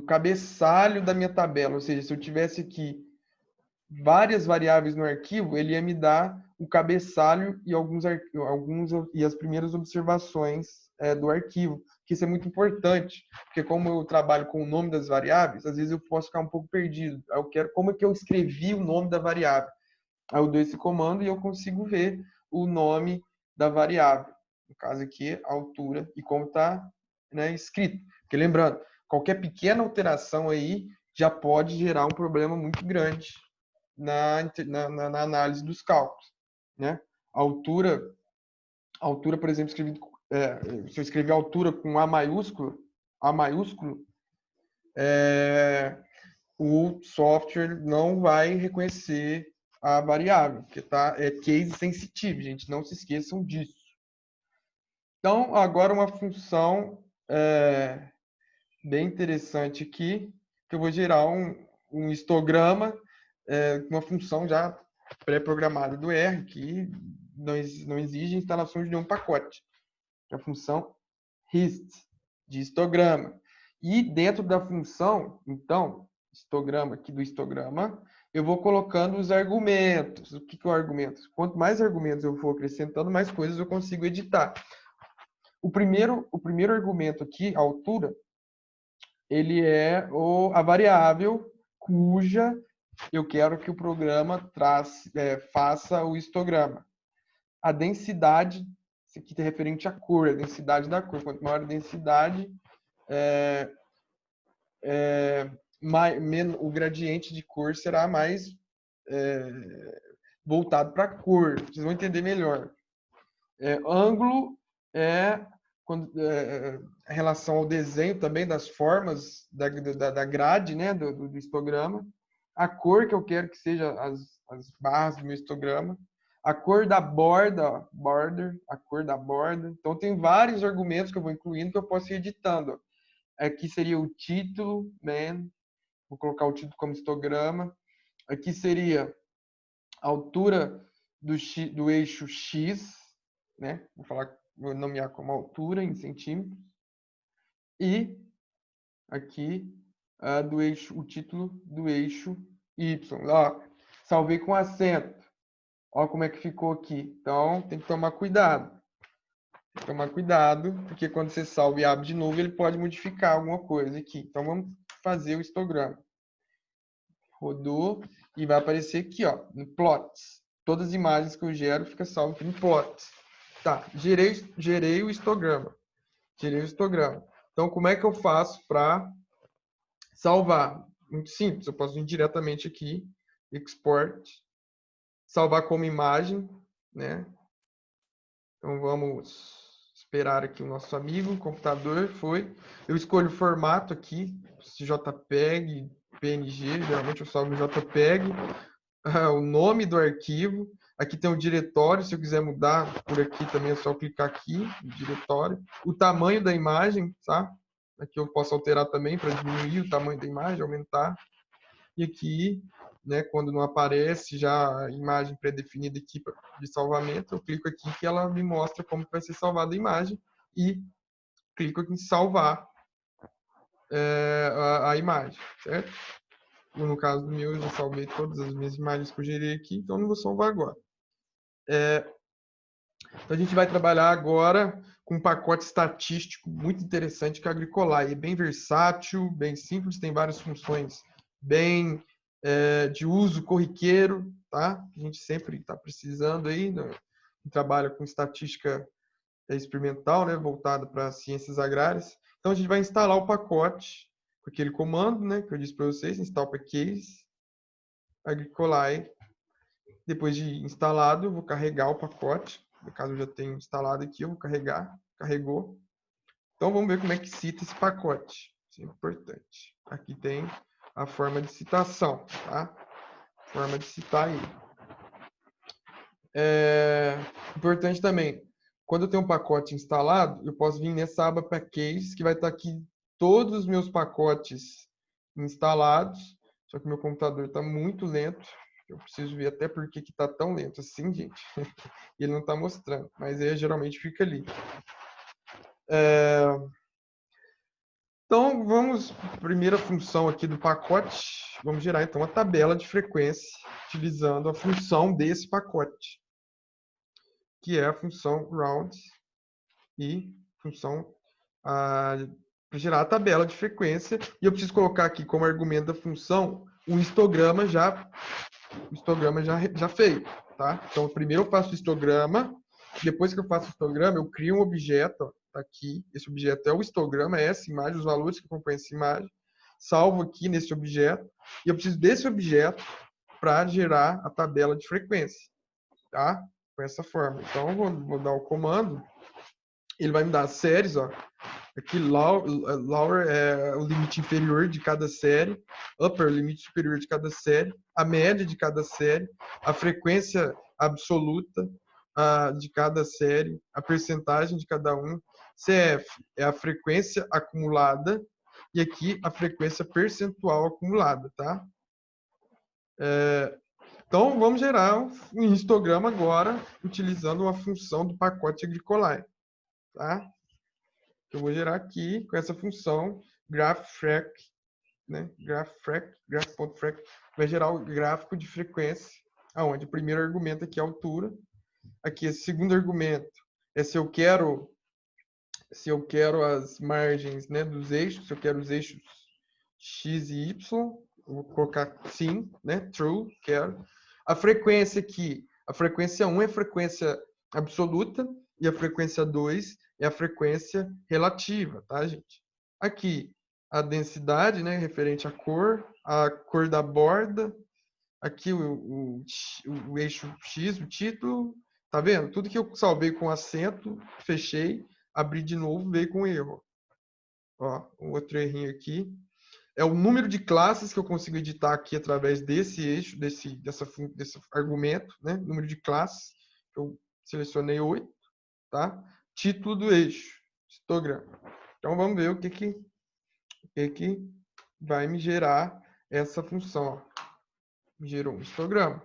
cabeçalho da minha tabela. Ou seja, se eu tivesse aqui várias variáveis no arquivo, ele ia me dar o cabeçalho e e as primeiras observações do arquivo. Que isso é muito importante, porque como eu trabalho com o nome das variáveis, às vezes eu posso ficar um pouco perdido. Eu quero como é que eu escrevi o nome da variável. Aí eu dou esse comando e eu consigo ver o nome da variável. No caso aqui, a altura e como está, né, escrito. Porque lembrando, qualquer pequena alteração aí já pode gerar um problema muito grande na análise dos cálculos, né? A altura, por exemplo, se eu escrever altura com A maiúsculo, o software não vai reconhecer a variável, porque é case sensitive, gente, não se esqueçam disso. Então, agora uma função bem interessante aqui, que eu vou gerar um histograma, uma função já pré-programada do R, que não exige instalação de nenhum pacote. É a função hist, de histograma. E dentro da função, então, histograma aqui do histograma, eu vou colocando os argumentos. O que é o argumento? Quanto mais argumentos eu for acrescentando, mais coisas eu consigo editar. O primeiro argumento aqui, a altura, ele é a variável cuja eu quero que o programa faça o histograma. A densidade, isso aqui é referente à cor, a densidade da cor. Quanto maior a densidade, o gradiente de cor será mais voltado para a cor. Vocês vão entender melhor. Ângulo é em relação ao desenho também das formas da grade, né, do histograma. A cor que eu quero que seja as barras do meu histograma. A cor da border, a cor da borda. Então, tem vários argumentos que eu vou incluindo que eu posso ir editando. Aqui seria o título, man. Vou colocar o título como histograma. Aqui seria a altura do eixo X, né? Vou nomear como altura em centímetros. E aqui o título do eixo Y. Ó, salvei com acento. Ó como é que ficou aqui. Então, tem que tomar cuidado. Tem que tomar cuidado, porque quando você salva e abre de novo, ele pode modificar alguma coisa aqui. Então, vamos fazer o histograma. Rodou e vai aparecer aqui, ó, no plots. Todas as imagens que eu gero fica salvo aqui no plots. Tá, gerei o histograma. Gerei o histograma. Então, como é que eu faço para salvar? Muito simples, eu posso vir diretamente aqui, export, salvar como imagem, né? Então, vamos esperar aqui o nosso amigo, o computador foi. Eu escolho o formato aqui, JPEG, PNG, geralmente eu salvo JPEG, o nome do arquivo. Aqui tem o diretório, se eu quiser mudar por aqui também é só clicar aqui, no diretório. O tamanho da imagem, tá? Aqui eu posso alterar também para diminuir o tamanho da imagem, aumentar. E aqui, né, quando não aparece já a imagem pré-definida aqui de salvamento, eu clico aqui que ela me mostra como vai ser salvada a imagem e clico aqui em salvar a imagem, certo? No caso do meu, eu já salvei todas as minhas imagens que eu gerei aqui, então não vou salvar agora. Então a gente vai trabalhar agora com um pacote estatístico muito interessante que é o Agricolae. É bem versátil, bem simples, tem várias funções bem de uso corriqueiro, tá? A gente sempre está precisando aí, né? Trabalha com estatística experimental, né? Voltada para ciências agrárias. Então a gente vai instalar o pacote com aquele comando, né? Que eu disse para vocês, install package Agricolae. Depois de instalado, eu vou carregar o pacote. No caso, eu já tenho instalado aqui, eu vou carregar. Carregou. Então, vamos ver como é que cita esse pacote. Isso é importante. Aqui tem a forma de citação, tá? Forma de citar ele. Importante também, quando eu tenho um pacote instalado, eu posso vir nessa aba Packages, que vai estar aqui todos os meus pacotes instalados. Só que meu computador está muito lento. Eu preciso ver até por que está tão lento assim, gente. Ele não está mostrando, mas aí geralmente fica ali. Então, vamos, primeira função aqui do pacote, vamos gerar então a tabela de frequência utilizando a função desse pacote, que é a função round e função para gerar a tabela de frequência. E eu preciso colocar aqui como argumento da função um histograma já feito, tá? Então, primeiro eu faço o histograma, depois que eu faço o histograma, eu crio um objeto, ó, tá aqui, esse objeto é o histograma, é essa imagem, os valores que acompanham essa imagem, salvo aqui nesse objeto, e eu preciso desse objeto para gerar a tabela de frequência, tá? Com essa forma. Então, eu vou dar o comando, ele vai me dar as séries, ó. Aqui, lower é o limite inferior de cada série, upper, o limite superior de cada série, a média de cada série, a frequência absoluta de cada série, a percentagem de cada um. CF é a frequência acumulada e aqui a frequência percentual acumulada, tá? Então, vamos gerar um histograma agora utilizando uma função do pacote Agricolae, tá? Eu vou gerar aqui com essa função graphfrec, né? Graph.frec vai gerar o gráfico de frequência, aonde o primeiro argumento aqui é a altura. Aqui, esse segundo argumento é se eu quero as margens, né, dos eixos, se eu quero os eixos x e y, eu vou colocar sim, né? True, quero. A frequência aqui, a frequência 1 é a frequência absoluta e a frequência 2 é a frequência relativa, tá, gente? Aqui, a densidade, né, referente à cor, a cor da borda, aqui o eixo X, o título, tá vendo? Tudo que eu salvei com acento, fechei, abri de novo, veio com erro. Ó, um outro errinho aqui. É o número de classes que eu consigo editar aqui através desse eixo, desse argumento, né? Número de classes. Eu selecionei 8, tá? Título do eixo, histograma. Então vamos ver o que vai me gerar essa função. Ó. Me gerou um histograma.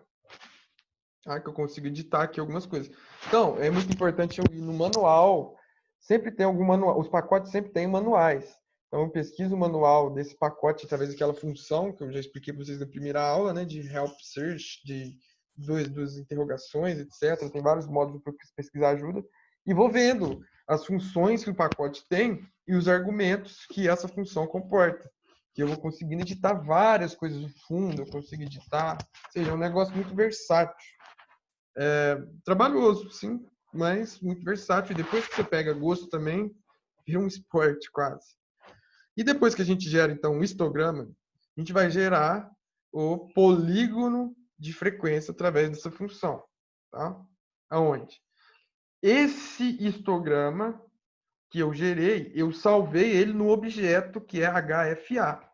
Tá? Que eu consigo editar aqui algumas coisas. Então, é muito importante eu ir no manual. Sempre tem algum manual. Os pacotes sempre têm manuais. Então, eu pesquiso o manual desse pacote através daquela função que eu já expliquei para vocês na primeira aula, né? De help search, de duas interrogações, etc. Tem vários modos para pesquisar ajuda. E vou vendo as funções que o pacote tem e os argumentos que essa função comporta. Que eu vou conseguindo editar várias coisas no fundo, eu consigo editar. Ou seja, é um negócio muito versátil. Trabalhoso, sim, mas muito versátil. E depois que você pega gosto também, vira um esporte quase. E depois que a gente gera, então, um histograma, a gente vai gerar o polígono de frequência através dessa função. Tá? Aonde? Esse histograma que eu gerei, eu salvei ele no objeto que é HFA,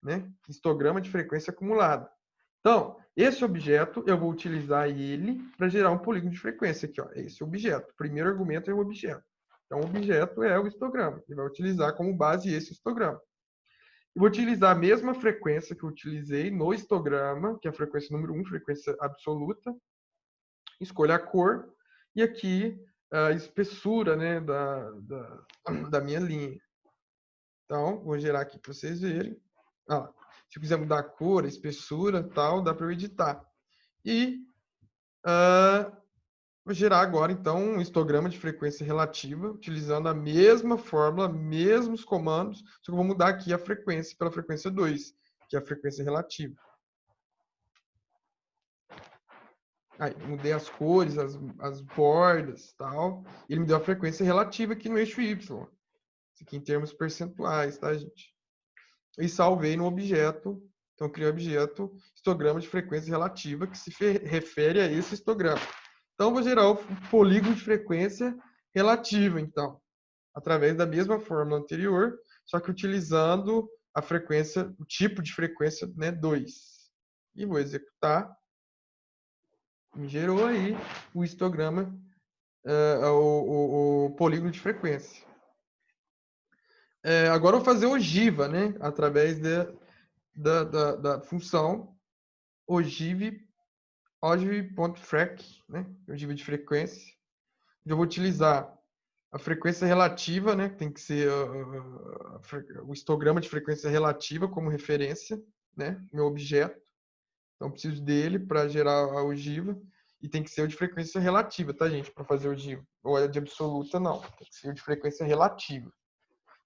né? Histograma de frequência acumulada. Então, esse objeto, eu vou utilizar ele para gerar um polígono de frequência aqui, ó. Esse objeto. O primeiro argumento é o objeto. Então, o objeto é o histograma. Ele vai utilizar como base esse histograma. Eu vou utilizar a mesma frequência que eu utilizei no histograma, que é a frequência número 1, frequência absoluta. Escolho a cor e aqui a espessura, né, da minha linha. Então, vou gerar aqui para vocês verem. Se eu quiser mudar a cor, a espessura, tal, dá para eu editar. E vou gerar agora, então, um histograma de frequência relativa, utilizando a mesma fórmula, mesmos comandos, só que eu vou mudar aqui a frequência pela frequência 2, que é a frequência relativa. Aí, mudei as cores, as bordas, tal. E ele me deu a frequência relativa aqui no eixo Y. Isso aqui em termos percentuais, tá, gente? E salvei no objeto. Então, criei o objeto histograma de frequência relativa, que se refere a esse histograma. Então, vou gerar o polígono de frequência relativa, então, através da mesma fórmula anterior, só que utilizando a frequência, o tipo de frequência, né, 2. E vou executar. Me gerou aí o histograma, o polígono de frequência. Agora eu vou fazer ogiva, né? Através da função ogive.frac, né? Ogiva de frequência. Eu vou utilizar a frequência relativa, né? Tem que ser o histograma de frequência relativa como referência, né? Meu objeto. Então, preciso dele para gerar a ogiva. E tem que ser o de frequência relativa, tá, gente? Para fazer ogiva. Ou é de absoluta, não. Tem que ser o de frequência relativa.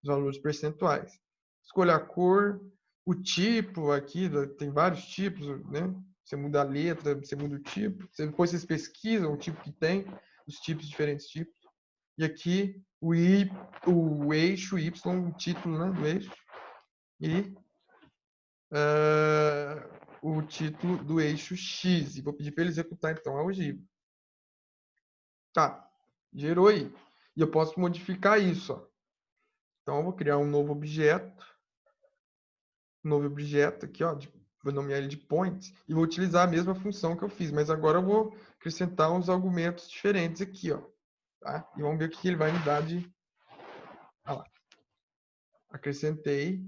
Os valores percentuais. Escolha a cor, o tipo aqui, tem vários tipos, né? Você muda a letra, você muda o tipo. Depois vocês pesquisam o tipo que tem, os tipos, diferentes tipos. E aqui o eixo Y, o título, né, do eixo. E o título do eixo X. E vou pedir para ele executar, então, a ogiva. Tá, gerou aí. E eu posso modificar isso, ó. Então, eu vou criar um novo objeto. Aqui, ó. Vou nomear ele de points. E vou utilizar a mesma função que eu fiz. Mas agora eu vou acrescentar uns argumentos diferentes aqui, ó. Tá? E vamos ver o que ele vai me dar de... Olha lá. Acrescentei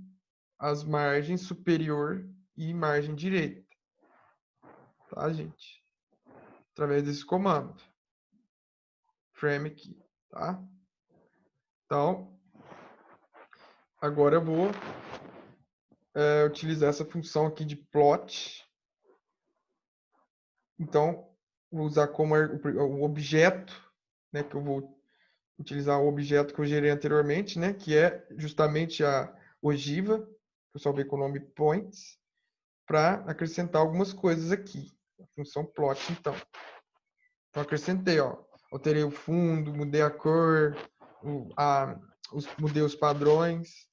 as margens superior e margem direita. Tá, gente? Através desse comando. Frame aqui, tá? Então, agora eu vou utilizar essa função aqui de plot. Então, vou usar como o objeto, né, que eu vou utilizar o objeto que eu gerei anteriormente, né, que é justamente a ogiva, que eu salvei com o nome points, para acrescentar algumas coisas aqui. A função plot, então. Então, acrescentei, ó, alterei o fundo, mudei a cor, mudei os padrões.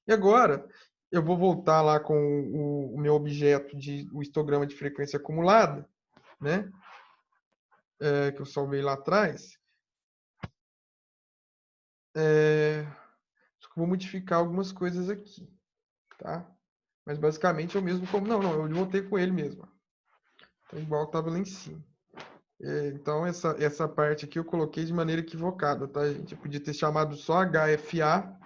E agora, eu vou voltar lá com o meu objeto o histograma de frequência acumulada, né? Que eu salvei lá atrás. Vou modificar algumas coisas aqui, tá? Mas basicamente é o mesmo como... Não, eu voltei com ele mesmo. Então, igual estava lá em cima. Então, essa parte aqui eu coloquei de maneira equivocada, tá, gente? Eu podia ter chamado só HFA,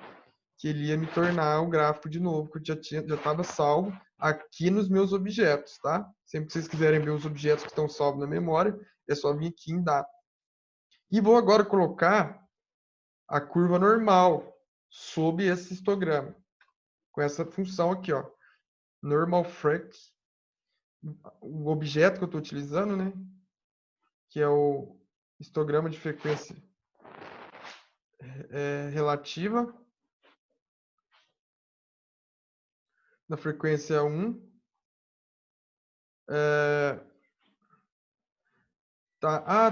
que ele ia me tornar o gráfico de novo, que eu já estava salvo aqui nos meus objetos, tá? Sempre que vocês quiserem ver os objetos que estão salvos na memória, é só vir aqui em data. E vou agora colocar a curva normal sob esse histograma, com essa função aqui, ó, normal frac, o objeto que eu estou utilizando, né, que é o histograma de frequência relativa, da frequência 1,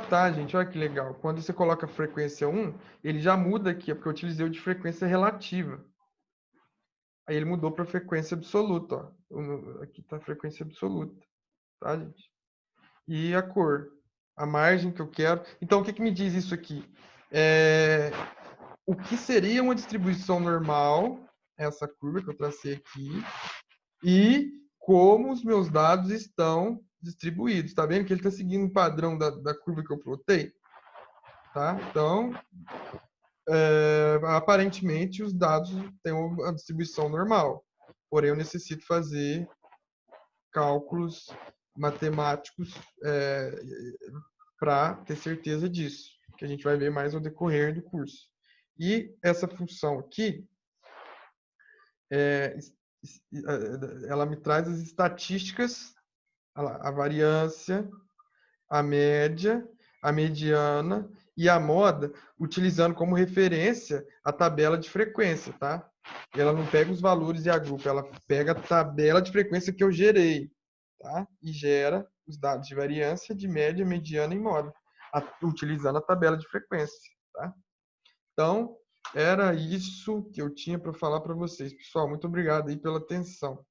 tá, gente, olha que legal. Quando você coloca a frequência 1, ele já muda aqui, porque eu utilizei o de frequência relativa. Aí ele mudou para frequência absoluta, ó. Aqui está a frequência absoluta, tá, gente? E a cor, a margem que eu quero. Então, o que me diz isso aqui? O que seria uma distribuição normal, essa curva que eu tracei aqui, e como os meus dados estão distribuídos. Tá vendo que ele está seguindo o padrão da curva que eu plotei? Tá? Então, aparentemente os dados têm uma distribuição normal, porém eu necessito fazer cálculos matemáticos para ter certeza disso, que a gente vai ver mais ao decorrer do curso. E essa função aqui, ela me traz as estatísticas, a variância, a média, a mediana e a moda, utilizando como referência a tabela de frequência, tá? Ela não pega os valores e agrupa, ela pega a tabela de frequência que eu gerei, tá? E gera os dados de variância, de média, mediana e moda, utilizando a tabela de frequência, tá? Então, era isso que eu tinha para falar para vocês. Pessoal, muito obrigado aí pela atenção.